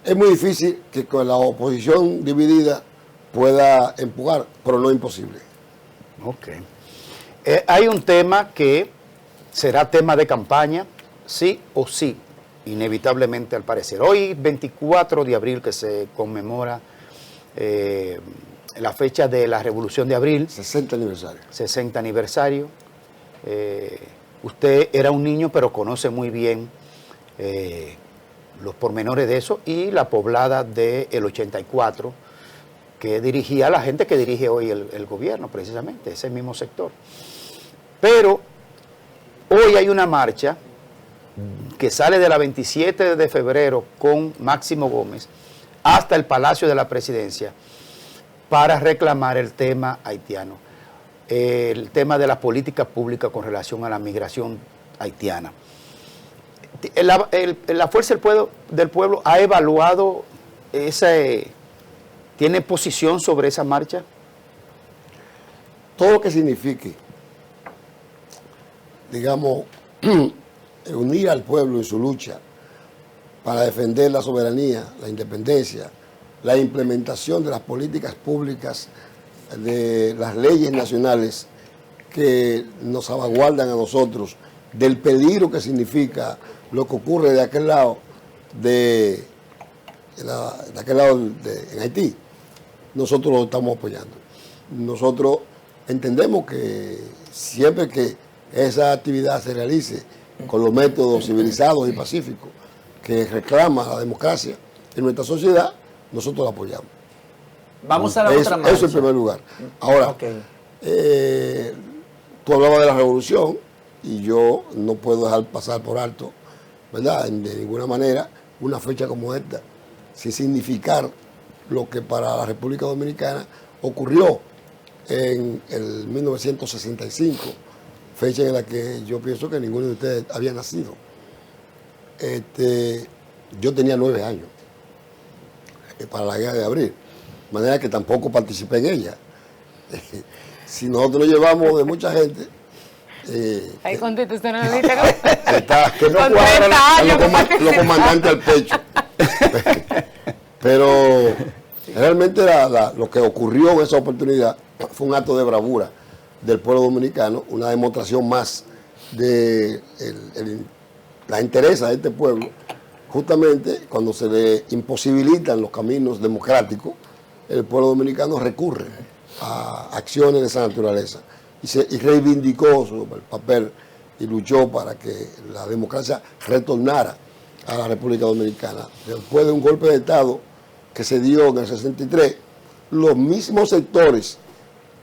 Es muy difícil que con la oposición dividida pueda empujar, pero no es imposible. Ok. Hay un tema que será tema de campaña, sí o sí, inevitablemente al parecer. Hoy, 24 de abril, que se conmemora la fecha de la Revolución de Abril. 60 aniversario. 60 aniversario. Usted era un niño, pero conoce muy bien los pormenores de eso, y la poblada del 84, que dirigía a la gente que dirige hoy el gobierno, precisamente, ese mismo sector. Pero hoy hay una marcha que sale de la 27 de febrero con Máximo Gómez hasta el Palacio de la Presidencia para reclamar el tema haitiano, el tema de la política pública con relación a la migración haitiana. La Fuerza del Pueblo ha evaluado ¿tiene posición sobre esa marcha? Todo lo que signifique, digamos, unir al pueblo en su lucha para defender la soberanía, la independencia, la implementación de las políticas públicas, de las leyes nacionales que nos salvaguardan a nosotros del peligro que significa lo que ocurre de aquel lado en Haití. Nosotros lo estamos apoyando. Nosotros entendemos que siempre que esa actividad se realice con los métodos civilizados y pacíficos que reclama la democracia en nuestra sociedad, nosotros la apoyamos. Vamos a la otra marcha. Eso en primer lugar. Ahora, Okay. Tú hablabas de la revolución y yo no puedo dejar pasar por alto, ¿verdad? De ninguna manera, una fecha como esta, sin significar lo que para la República Dominicana ocurrió en el 1965, fecha en la que yo pienso que ninguno de ustedes había nacido. Yo tenía 9 años para la guerra de abril, de manera que tampoco participé en ella. Si nosotros lo llevamos de mucha gente, Ahí constitucionalista. que no Con cuadran 30 años los comandantes al pecho. Pero realmente lo que ocurrió en esa oportunidad fue un acto de bravura del pueblo dominicano, una demostración más de la entereza de este pueblo, justamente cuando se le imposibilitan los caminos democráticos, el pueblo dominicano recurre a acciones de esa naturaleza y reivindicó su papel y luchó para que la democracia retornara a la República Dominicana. Después de un golpe de Estado que se dio en el 63, los mismos sectores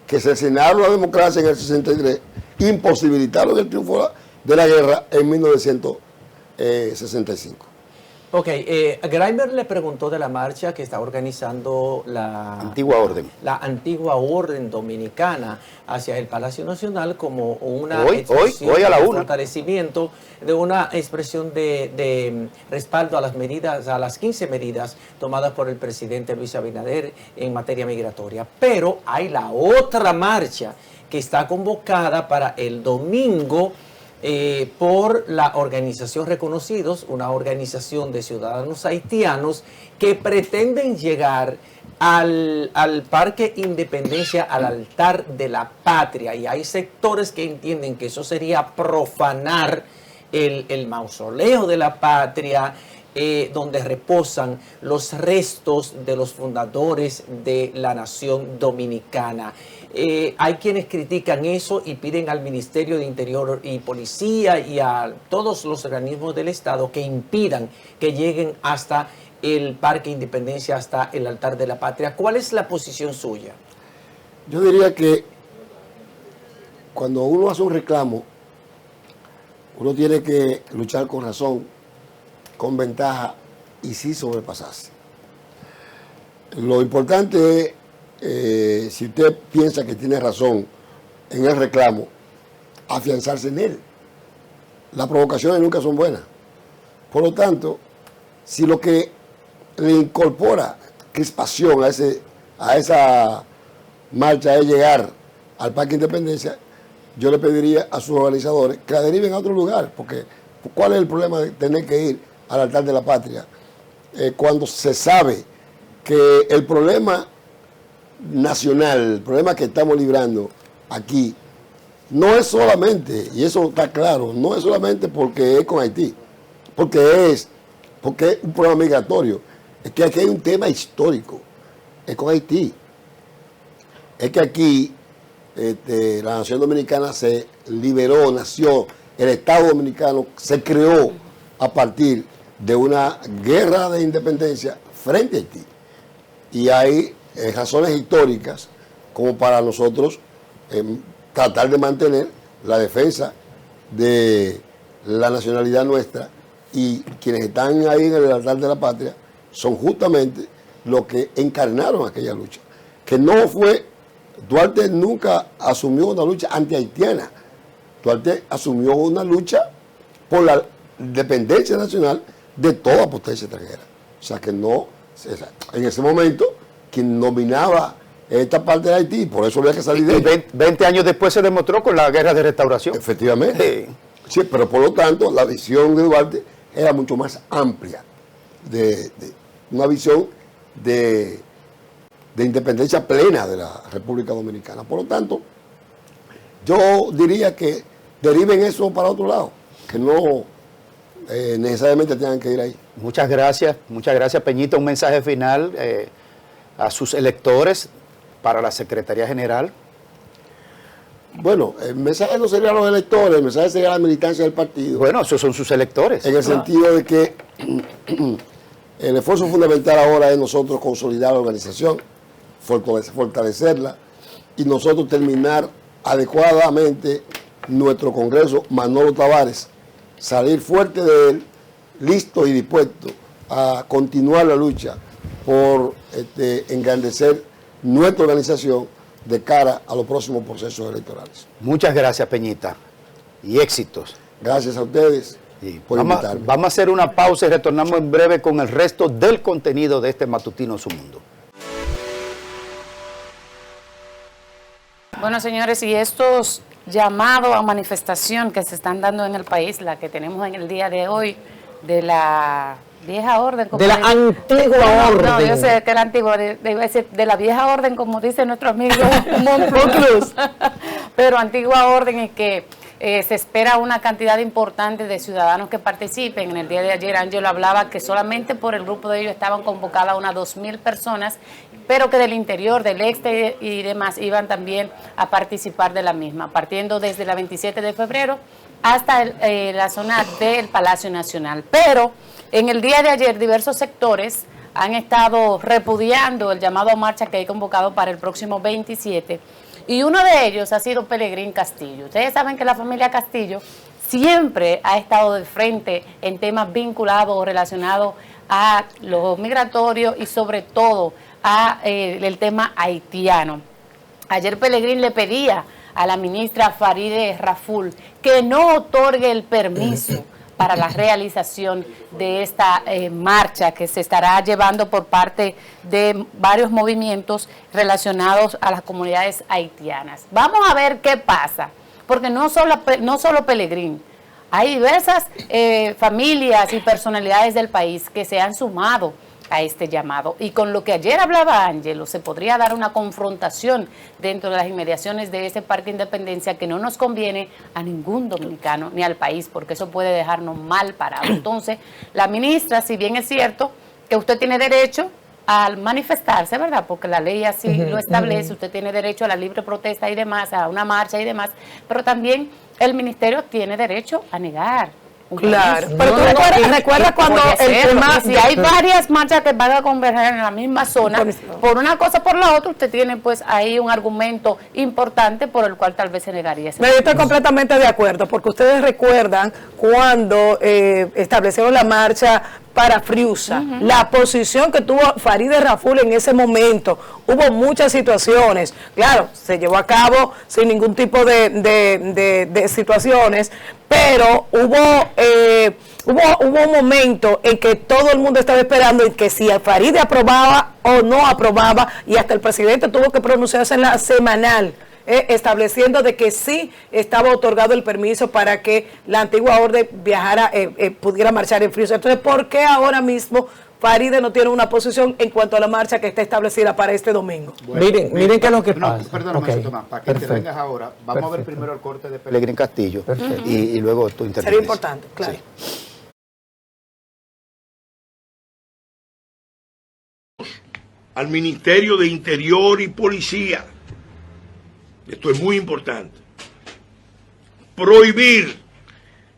que cercenaron la democracia en el 63 imposibilitaron el triunfo de la guerra en 1965. Ok, Grimer le preguntó de la marcha que está organizando la antigua orden dominicana hacia el Palacio Nacional como una hoy a la 1. fortalecimiento de una expresión de respaldo a las medidas, a las 15 medidas tomadas por el presidente Luis Abinader en materia migratoria. Pero hay la otra marcha que está convocada para el domingo por la organización Reconocidos, una organización de ciudadanos haitianos que pretenden llegar al Parque Independencia, al altar de la patria, y hay sectores que entienden que eso sería profanar el mausoleo de la patria, donde reposan los restos de los fundadores de la nación dominicana. Hay quienes critican eso y piden al Ministerio de Interior y Policía y a todos los organismos del Estado que impidan que lleguen hasta el Parque Independencia, hasta el altar de la patria. ¿Cuál es la posición suya? Yo diría que cuando uno hace un reclamo, uno tiene que luchar con razón, con ventaja y sí sobrepasarse. Lo importante es, si usted piensa que tiene razón en el reclamo, afianzarse en él. Las provocaciones nunca son buenas. Por lo tanto, si lo que le incorpora crispación a esa marcha es llegar al Parque Independencia, yo le pediría a sus organizadores que la deriven a otro lugar, porque ¿cuál es el problema de tener que ir al altar de la patria cuando se sabe que el problema nacional, el problema que estamos librando aquí, no es solamente, y eso está claro, no es solamente porque es con Haití, porque es un problema migratorio, es que aquí hay un tema histórico, es con Haití, es que aquí la nación dominicana se liberó, nació, el Estado dominicano se creó a partir de una guerra de independencia frente a Haití, y hay razones históricas como para nosotros tratar de mantener la defensa de la nacionalidad nuestra, y quienes están ahí en el altar de la patria son justamente los que encarnaron aquella lucha, que no fue, Duarte nunca asumió una lucha anti-haitiana, Duarte asumió una lucha por la independencia nacional de toda potencia extranjera, o sea que no, en ese momento quien dominaba esta parte de Haití, por eso había que salir de ella. 20 años después se demostró con la guerra de restauración. Efectivamente. Sí, pero por lo tanto, la visión de Duarte era mucho más amplia, de una visión de independencia plena de la República Dominicana. Por lo tanto, yo diría que deriven eso para otro lado, que no necesariamente tengan que ir ahí. Muchas gracias, Peñita. Un mensaje final a sus electores para la Secretaría General. Bueno, el mensaje no sería a los electores, el mensaje sería a la militancia del partido. Bueno, esos son sus electores. En el sentido de que el esfuerzo fundamental ahora es nosotros consolidar la organización, fortalecerla y nosotros terminar adecuadamente nuestro Congreso. Manolo Tavares, salir fuerte de él, listo y dispuesto a continuar la lucha por engrandecer nuestra organización de cara a los próximos procesos electorales. Muchas gracias, Peñita, y éxitos. Gracias a ustedes por invitarme. Vamos a hacer una pausa y retornamos en breve con el resto del contenido de este matutino Su Mundo. Bueno, señores, y estos llamados a manifestación que se están dando en el país, la que tenemos en el día de hoy, de la vieja orden. De la antigua orden. No, yo sé que la antigua, de la vieja orden, como dice nuestro amigo Monclús, pero antigua orden es que se espera una cantidad importante de ciudadanos que participen. En el día de ayer Ángelo hablaba que solamente por el grupo de ellos estaban convocadas unas 2,000 personas, pero que del interior, del este y demás iban también a participar de la misma, partiendo desde la 27 de febrero hasta la zona del Palacio Nacional. Pero en el día de ayer diversos sectores han estado repudiando el llamado a marcha que hay convocado para el próximo 27, y uno de ellos ha sido Pelegrín Castillo. Ustedes saben que la familia Castillo siempre ha estado de frente en temas vinculados o relacionados a los migratorios y sobre todo a el tema haitiano. Ayer Pelegrín le pedía a la ministra Farideh Raful que no otorgue el permiso para la realización de esta marcha que se estará llevando por parte de varios movimientos relacionados a las comunidades haitianas. Vamos a ver qué pasa, porque no solo Pelegrín, hay diversas familias y personalidades del país que se han sumado a este llamado. Y con lo que ayer hablaba Ángelo, se podría dar una confrontación dentro de las inmediaciones de ese Parque Independencia que no nos conviene a ningún dominicano ni al país, porque eso puede dejarnos mal parados. Entonces, la ministra, si bien es cierto que usted tiene derecho a manifestarse, ¿verdad? Porque la ley así lo establece, usted tiene derecho a la libre protesta y demás, a una marcha y demás, pero también el ministerio tiene derecho a negar. Claro, pero tú recuerdas cuando el tema, si hay varias marchas que van a converger en la misma zona, por una cosa o por la otra, usted tiene pues ahí un argumento importante por el cual tal vez se negaría ese. Yo estoy completamente de acuerdo, porque ustedes recuerdan cuando establecieron la marcha para Friusa, la posición que tuvo Farideh Raful en ese momento. Hubo muchas situaciones, claro, se llevó a cabo sin ningún tipo de situaciones, pero hubo un momento en que todo el mundo estaba esperando en que si Farideh aprobaba o no aprobaba, y hasta el presidente tuvo que pronunciarse en la semanal, estableciendo de que sí estaba otorgado el permiso para que la antigua orden viajara, pudiera marchar en Friusa. Entonces, ¿por qué ahora mismo Farideh no tiene una posición en cuanto a la marcha que está establecida para este domingo? Bueno, miren qué es lo que pasa. Perdóname, Tomás, para que intervengas ahora, vamos a ver primero el corte de Pelegrín Castillo y luego tu intervención. Sería importante, claro. Sí. Al Ministerio de Interior y Policía, esto es muy importante, prohibir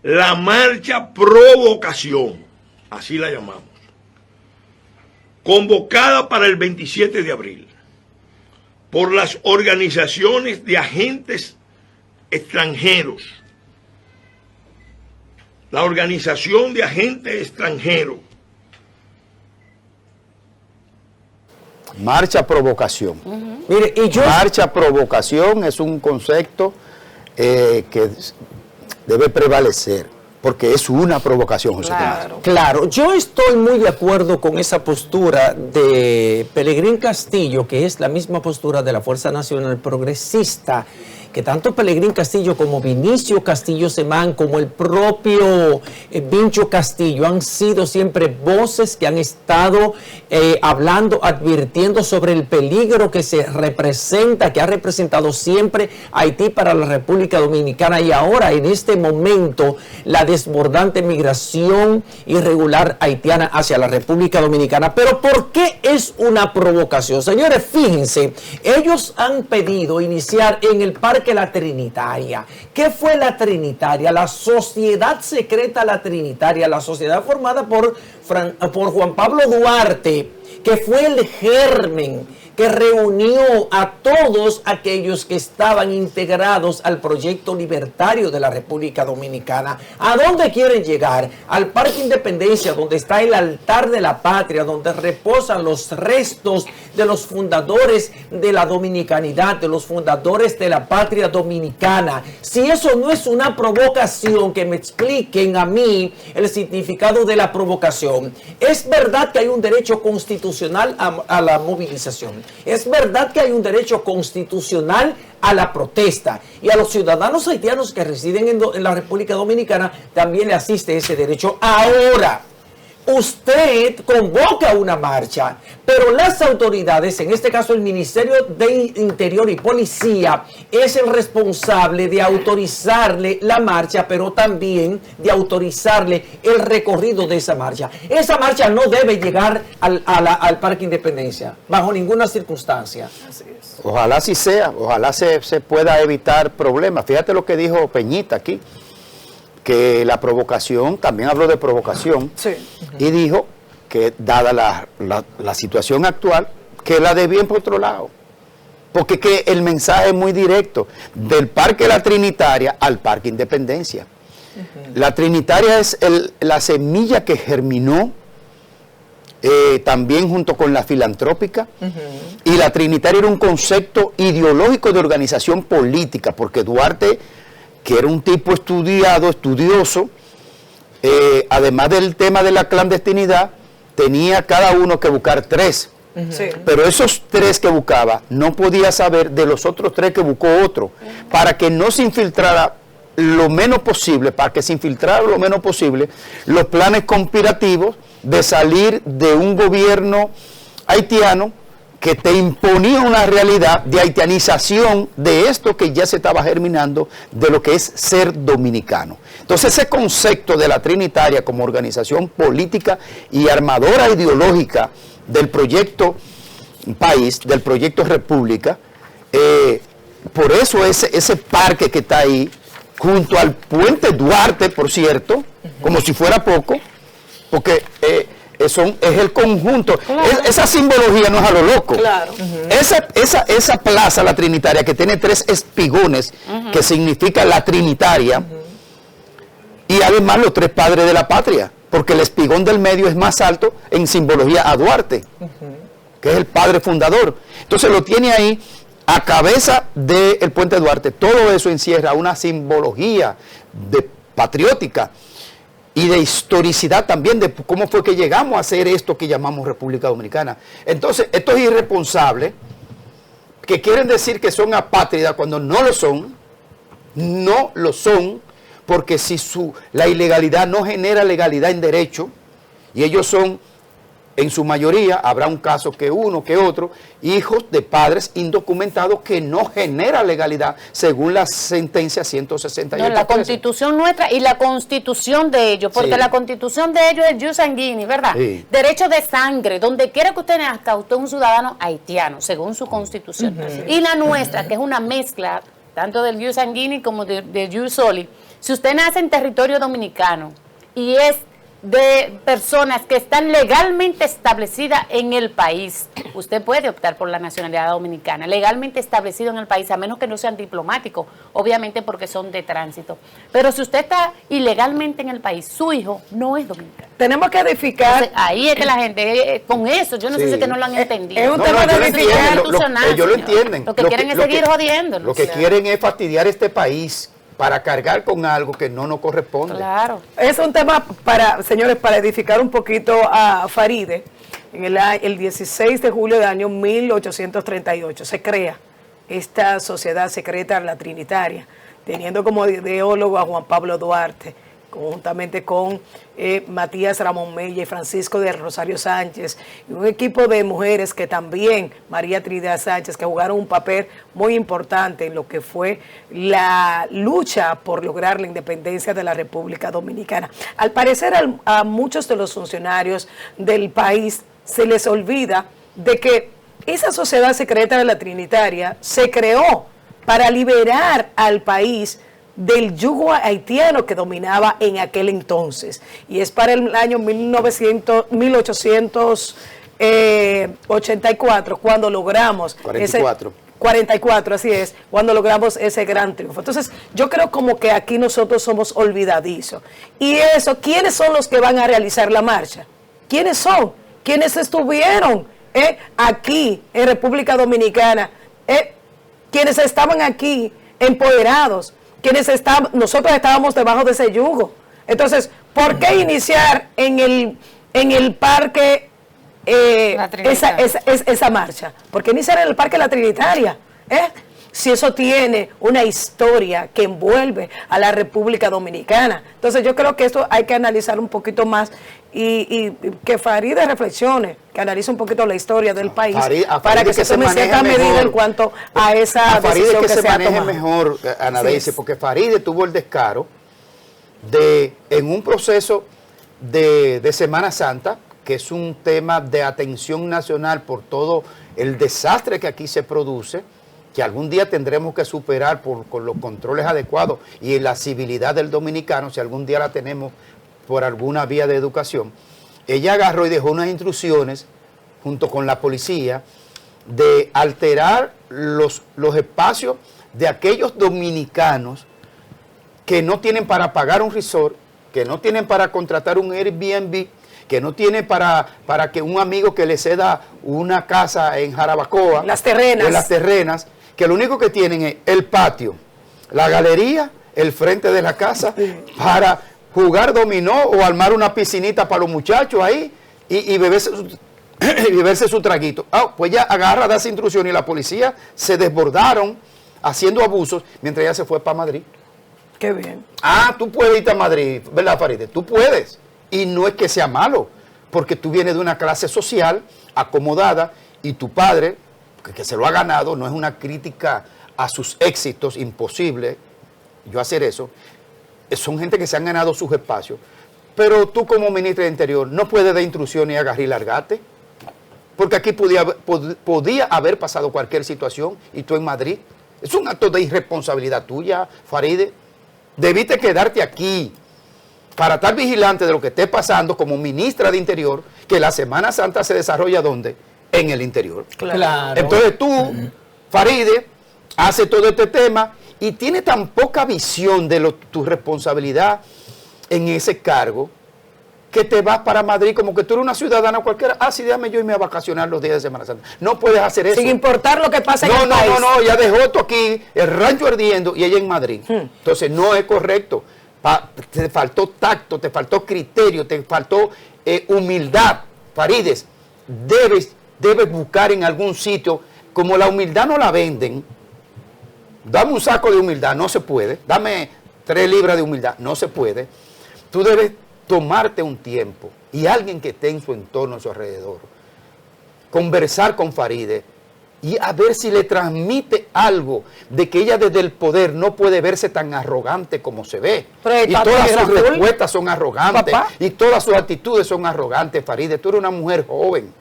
la marcha provocación, así la llamamos, convocada para el 27 de abril por las organizaciones de agentes extranjeros. La organización de agentes extranjeros. Marcha provocación. Mire, y yo... Marcha provocación es un concepto que debe prevalecer, porque es una provocación, José Tomás. Claro, yo estoy muy de acuerdo con esa postura de Pelegrín Castillo, que es la misma postura de la Fuerza Nacional Progresista, que tanto Pelegrín Castillo como Vinicio Castillo Semán, como el propio Vincho Castillo, han sido siempre voces que han estado hablando, advirtiendo sobre el peligro que se representa, que ha representado siempre Haití para la República Dominicana, y ahora en este momento la desbordante migración irregular haitiana hacia la República Dominicana. Pero ¿por qué es una provocación? Señores, fíjense, ellos han pedido iniciar en el Parque Parque La Trinitaria. ¿Qué fue La Trinitaria? La Sociedad Secreta La Trinitaria, la sociedad formada por Juan Pablo Duarte, que fue el germen que reunió a todos aquellos que estaban integrados al proyecto libertario de la República Dominicana. ¿A dónde quieren llegar? Al Parque Independencia, donde está el altar de la patria, donde reposan los restos de los fundadores de la dominicanidad, de los fundadores de la patria dominicana. Si eso no es una provocación, que me expliquen a mí el significado de la provocación. Es verdad que hay un derecho constitucional a la movilización. Es verdad que hay un derecho constitucional a la protesta, y a los ciudadanos haitianos que residen en la República Dominicana también le asiste ese derecho. Ahora, usted convoca una marcha, pero las autoridades, en este caso el Ministerio de Interior y Policía, es el responsable de autorizarle la marcha, pero también de autorizarle el recorrido de esa marcha. Esa marcha no debe llegar al Parque Independencia, bajo ninguna circunstancia. Ojalá así sea, ojalá se pueda evitar problemas. Fíjate lo que dijo Peñita aquí, que la provocación, también habló de provocación, Sí. y dijo que dada la situación actual, que la debían por otro lado. Porque que el mensaje es muy directo, del Parque La Trinitaria al Parque Independencia. La Trinitaria es la semilla que germinó también junto con la filantrópica, y la Trinitaria era un concepto ideológico de organización política, porque Duarte, que era un tipo estudioso, además del tema de la clandestinidad, tenía cada uno que buscar 3. Sí. Pero esos 3 que buscaba, no podía saber de los otros 3 que buscó otro, para que no se infiltrara lo menos posible, los planes conspirativos de salir de un gobierno haitiano que te imponía una realidad de haitianización de esto que ya se estaba germinando, de lo que es ser dominicano. Entonces ese concepto de la Trinitaria como organización política y armadora ideológica del proyecto país, del proyecto república, por eso ese parque que está ahí, junto al puente Duarte, por cierto, como si fuera poco, porque es el conjunto. Claro. Esa simbología no es a lo loco. Claro. Esa plaza, la Trinitaria, que tiene 3 espigones, que significa la Trinitaria, y además los 3 padres de la patria, porque el espigón del medio es más alto en simbología a Duarte, que es el padre fundador. Entonces lo tiene ahí a cabeza del puente Duarte. Todo eso encierra una simbología patriótica y de historicidad también, de cómo fue que llegamos a hacer esto que llamamos República Dominicana. Entonces, estos irresponsables, que quieren decir que son apátridas cuando no lo son, porque si la ilegalidad no genera legalidad en derecho, y ellos son, en su mayoría, habrá un caso que uno, que otro, hijos de padres indocumentados que no genera legalidad según la sentencia 168. No, la constitución nuestra y la constitución de ellos, porque Sí. la constitución de ellos es jus sanguinis, ¿verdad? Sí. Derecho de sangre, donde quiera que usted nazca, usted es un ciudadano haitiano, según su constitución. Y la nuestra, que es una mezcla, tanto del jus sanguinis como del jus soli. Si usted nace en territorio dominicano y es de personas que están legalmente establecidas en el país, usted puede optar por la nacionalidad dominicana, legalmente establecido en el país, a menos que no sean diplomáticos, obviamente porque son de tránsito. Pero si usted está ilegalmente en el país, su hijo no es dominicano. Tenemos que edificar. Entonces, ahí es que la gente, con eso, yo no sé si es que no lo han entendido. es un tema de ellos lo edificar. entienden, ellos lo entienden. Lo que quieren es seguir jodiéndonos. Lo que quieren es fastidiar este país para cargar con algo que no nos corresponde. Claro. Es un tema señores, para edificar un poquito a Faride. En el 16 de julio del año 1838 se crea esta sociedad secreta, la Trinitaria, teniendo como ideólogo a Juan Pablo Duarte, conjuntamente con Matías Ramón Mella y Francisco de Rosario Sánchez, y un equipo de mujeres que también, María Trinidad Sánchez, que jugaron un papel muy importante en lo que fue la lucha por lograr la independencia de la República Dominicana. Al parecer a muchos de los funcionarios del país se les olvida de que esa sociedad secreta de la Trinitaria se creó para liberar al país del yugo haitiano que dominaba en aquel entonces. Y es para el año 1884 cuando logramos 44, así es, cuando logramos ese gran triunfo. Entonces, yo creo como que aquí nosotros somos olvidadizos. Y eso, ¿quiénes son los que van a realizar la marcha? ¿Quiénes son? ¿Quiénes estuvieron aquí en República Dominicana? Quienes estaban aquí empoderados, nosotros estábamos debajo de ese yugo. Entonces, ¿por qué iniciar en el parque esa marcha? ¿Por qué iniciar en el Parque La Trinitaria? Si eso tiene una historia que envuelve a la República Dominicana. Entonces yo creo que esto hay que analizar un poquito más y que Farideh reflexione, que analice un poquito la historia del país para que se tome cierta medida en cuanto a esa decisión que se maneje mejor, Ana Daisy, porque Farideh tuvo el descaro de, en un proceso de Semana Santa, que es un tema de atención nacional por todo el desastre que aquí se produce, que algún día tendremos que superar con los controles adecuados y la civilidad del dominicano, si algún día la tenemos por alguna vía de educación. Ella agarró y dejó unas instrucciones junto con la policía de alterar los espacios de aquellos dominicanos que no tienen para pagar un resort, que no tienen para contratar un Airbnb, que no tienen para que un amigo que le ceda una casa en Jarabacoa, las terrenas, en las terrenas, que lo único que tienen es el patio, la galería, el frente de la casa, para jugar dominó o armar una piscinita para los muchachos ahí y beberse su traguito. Pues ya agarra, da esa instrucción y la policía se desbordaron haciendo abusos mientras ella se fue para Madrid. Qué bien. Tú puedes irte a Madrid, ¿verdad, Farideh? Tú puedes. Y no es que sea malo, porque tú vienes de una clase social acomodada y tu padre, que se lo ha ganado, no es una crítica a sus éxitos, imposible yo hacer eso, son gente que se han ganado sus espacios, pero tú como ministra de Interior no puedes dar instrucciones y agarrar y largarte, porque aquí podía haber pasado cualquier situación y tú en Madrid. Es un acto de irresponsabilidad tuya, Farideh. Debiste quedarte aquí para estar vigilante de lo que esté pasando como ministra de Interior, que la Semana Santa se desarrolla ¿dónde? En el interior. Claro. Entonces tú, Farideh, hace todo este tema y tiene tan poca visión de tu responsabilidad en ese cargo que te vas para Madrid como que tú eres una ciudadana cualquiera. Sí, déjame yo irme a vacacionar los días de Semana Santa. No puedes hacer eso. Sin importar lo que pase en el país. No, ella dejó esto aquí, el rancho ardiendo y ella en Madrid. Entonces no es correcto. Te faltó tacto, te faltó criterio, te faltó humildad. Farideh, debes buscar en algún sitio, como la humildad no la venden, dame un saco de humildad, no se puede, dame 3 libras de humildad, no se puede. Tú debes tomarte un tiempo y alguien que esté en su entorno, a su alrededor, conversar con Farideh y a ver si le transmite algo de que ella desde el poder no puede verse tan arrogante como se ve. Y todas sus respuestas son arrogantes, y todas sus actitudes son arrogantes, Farideh. Tú eres una mujer joven,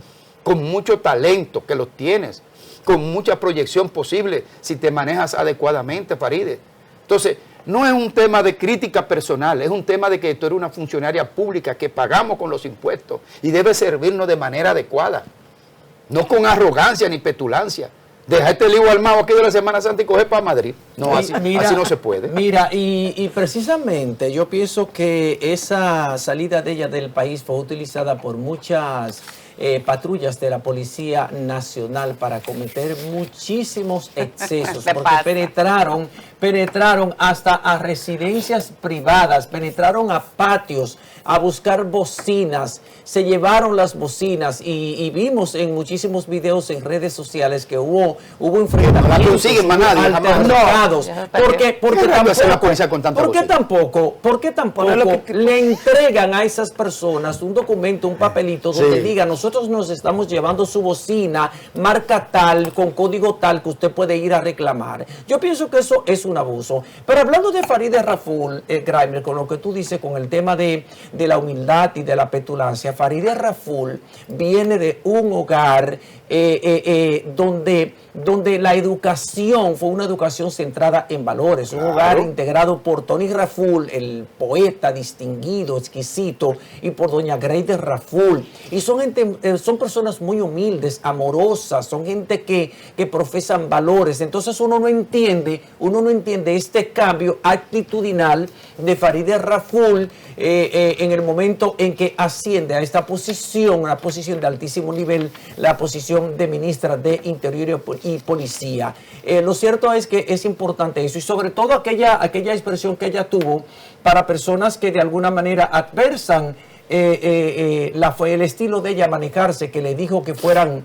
con mucho talento, que lo tienes, con mucha proyección posible si te manejas adecuadamente, Farideh. Entonces, no es un tema de crítica personal, es un tema de que tú eres una funcionaria pública que pagamos con los impuestos y debe servirnos de manera adecuada, no con arrogancia ni petulancia. Deja este lío armado aquí de la Semana Santa y coger para Madrid. No, así no se puede. Mira, y precisamente yo pienso que esa salida de ella del país fue utilizada por muchas patrullas de la Policía Nacional para cometer muchísimos excesos, porque penetraron hasta a residencias privadas, penetraron a patios a buscar bocinas, se llevaron las bocinas y vimos en muchísimos videos en redes sociales que hubo enfrentamientos altercados. ¿Por qué tampoco le entregan a esas personas un documento, un papelito donde diga nosotros nos estamos llevando su bocina, marca tal, con código tal que usted puede ir a reclamar? Yo pienso que eso es un abuso. Pero hablando de Farideh Raful, Grimer, con lo que tú dices, con el tema de la humildad y de la petulancia, Farideh Raful viene de un hogar donde la educación fue una educación centrada en valores, un hogar integrado por Tony Raful, el poeta distinguido, exquisito, y por doña Greide Raful. Y son personas muy humildes, amorosas, son gente que profesan valores. Entonces uno no entiende este cambio actitudinal de Farideh Raful en el momento en que asciende a esta posición, una posición de altísimo nivel, la posición de ministra de Interior y Policía. Lo cierto es que es importante eso, y sobre todo aquella expresión que ella tuvo para personas que de alguna manera adversan el estilo de ella manejarse, que le dijo que fueran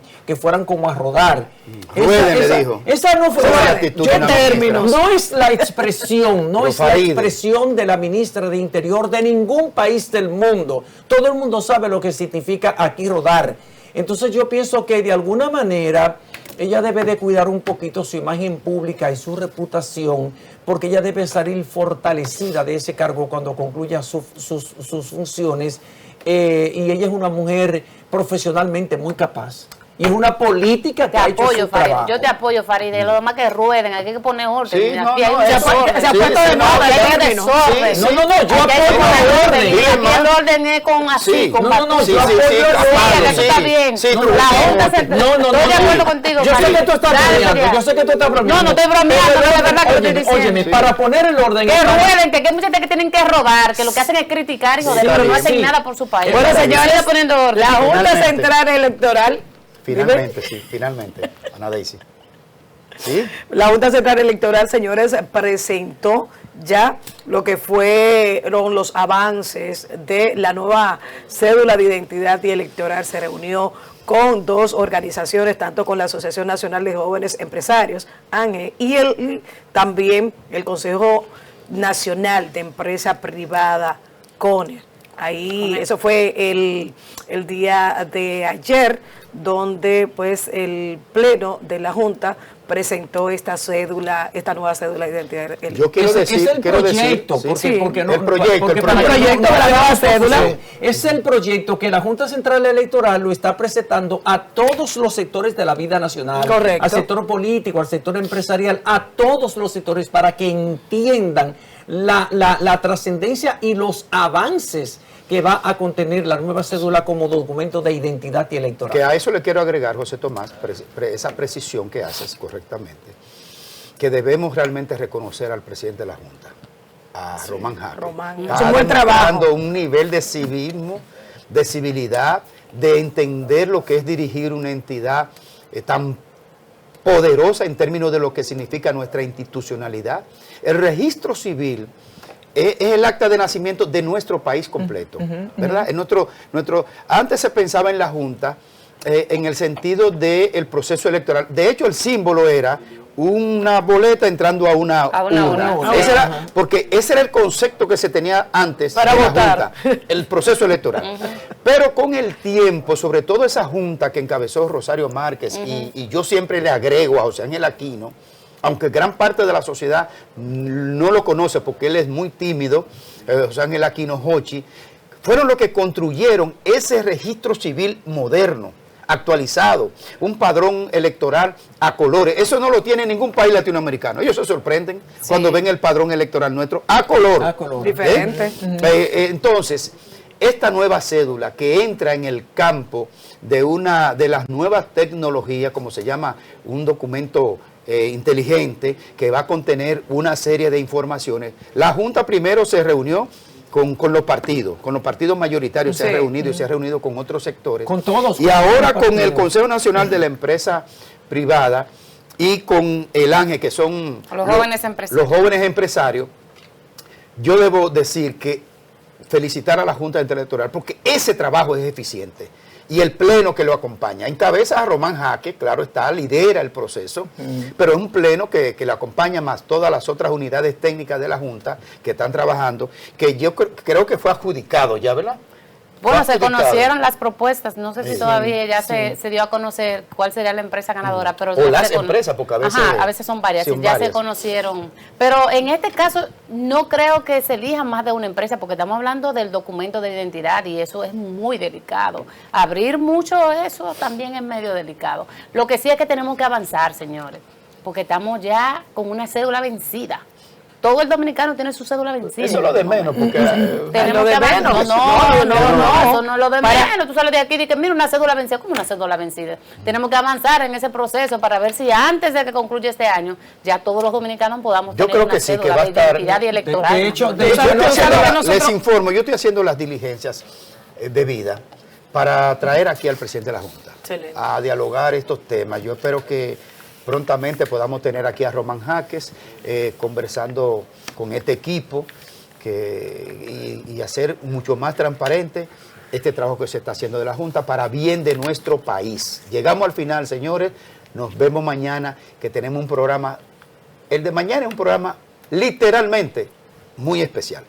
como a rodar. Le dijo. Esa no fue no es la expresión, no es la expresión de la ministra de Interior de ningún país del mundo. Todo el mundo sabe lo que significa aquí rodar. Entonces yo pienso que de alguna manera ella debe de cuidar un poquito su imagen pública y su reputación, porque ella debe salir fortalecida de ese cargo cuando concluya sus funciones. Y ella es una mujer profesionalmente muy capaz. Y es una política que ha hecho su trabajo. Yo te apoyo, Farideh. Lo demás que rueden, hay que poner orden. Sí, Aquí no, hay no, un desorden. se ha puesto de moda el término. Yo apoyo el orden. Aquí el orden es con así, con batón. Yo apoyo el orden. Eso está bien. La Junta Central. Estoy de acuerdo contigo, Yo sé que tú estás bromeando. No estoy bromeando, no es verdad que lo estoy diciendo. Óyeme, para poner el orden. Que rueden, que hay mucha gente que tienen que rodar, que lo que hacen es criticar y joder, pero no hacen nada por su país. Bueno, señores, poniendo orden. la Junta Central Electoral. Finalmente, Ana Daisy. ¿Sí? La Junta Central Electoral, señores, presentó ya lo que fueron los avances de la nueva cédula de identidad y electoral. Se reunió con dos organizaciones, tanto con la Asociación Nacional de Jóvenes Empresarios, ANGE, y también el Consejo Nacional de Empresa Privada, CONER. Ahí, eso fue el día de ayer, donde pues el pleno de la Junta presentó esta nueva cédula de identidad. Yo quiero decir, es el proyecto, porque el proyecto de la nueva cédula. Es el proyecto que la Junta Central Electoral lo está presentando a todos los sectores de la vida nacional. Correcto. Al sector político, al sector empresarial, a todos los sectores, para que entiendan la trascendencia y los avances que va a contener la nueva cédula como documento de identidad y electoral. Que a eso le quiero agregar, José Tomás, esa precisión que haces correctamente, que debemos realmente reconocer al presidente de la Junta, a Román Jaque. Hizo un buen trabajo. Dando un nivel de civismo, de civilidad, de entender lo que es dirigir una entidad tan poderosa en términos de lo que significa nuestra institucionalidad. El registro civil es el acta de nacimiento de nuestro país completo, ¿verdad? Antes se pensaba en la Junta en el sentido del proceso electoral. De hecho, el símbolo era una boleta entrando a una urna. Porque ese era el concepto que se tenía antes para votar, el proceso electoral. Pero con el tiempo, sobre todo esa Junta que encabezó Rosario Márquez, y yo siempre le agrego a José Ángel Aquino, aunque gran parte de la sociedad no lo conoce porque él es muy tímido, José Ángel Aquino Hochi, fueron los que construyeron ese registro civil moderno, actualizado, un padrón electoral a colores. Eso no lo tiene ningún país latinoamericano. Ellos se sorprenden cuando ven el padrón electoral nuestro a color. Diferente. Entonces, esta nueva cédula que entra en el campo de una de las nuevas tecnologías, como se llama, un documento inteligente que va a contener una serie de informaciones. La Junta primero se reunió con los partidos mayoritarios, se ha reunido y se ha reunido con otros sectores. Con todos. Y ahora con el Consejo Nacional de la Empresa Privada y con el ANGE, que son los jóvenes empresarios. Yo debo decir que felicitar a la Junta Electoral porque ese trabajo es eficiente. Y el pleno que lo acompaña. Encabeza a Román Jaque, claro está, lidera el proceso, pero es un pleno que lo acompaña más todas las otras unidades técnicas de la Junta que están trabajando, que yo creo que fue adjudicado ya, ¿verdad? Bueno, se adjudicado. conocieron las propuestas, no sé si Sí. todavía ya se dio a conocer cuál sería la empresa ganadora, pero O ya las se cono- empresas, porque a veces- Ajá, a veces son varias, son ya varias. se conocieron. Pero en este caso no creo que se elija más de una empresa, porque estamos hablando del documento de identidad y eso es muy delicado. Abrir mucho eso también es medio delicado. Lo que sí es que tenemos que avanzar, señores, porque estamos ya con una cédula vencida. Todo el dominicano tiene su cédula vencida. Eso es lo de menos, porque Tenemos Lo de que avanzar. menos. No, eso no es lo de Para- menos. Tú sales de aquí y dices, mira, una cédula vencida. ¿Cómo una cédula vencida? Tenemos que avanzar en ese proceso para ver si antes de que concluya este año, ya todos los dominicanos podamos Yo tener creo una que sí, que cédula va a de estar- identidad y electoral. de hecho, Yo estoy no, haciendo ¿sabe que les nosotros- informo, yo estoy haciendo las diligencias debidas para traer aquí al presidente de la Junta Excelente. a dialogar estos temas. Yo espero que prontamente podamos tener aquí a Román Jaques conversando con este equipo y hacer mucho más transparente este trabajo que se está haciendo de la Junta para bien de nuestro país. Llegamos al final, señores. Nos vemos mañana, que tenemos un programa. El de mañana es un programa literalmente muy especial.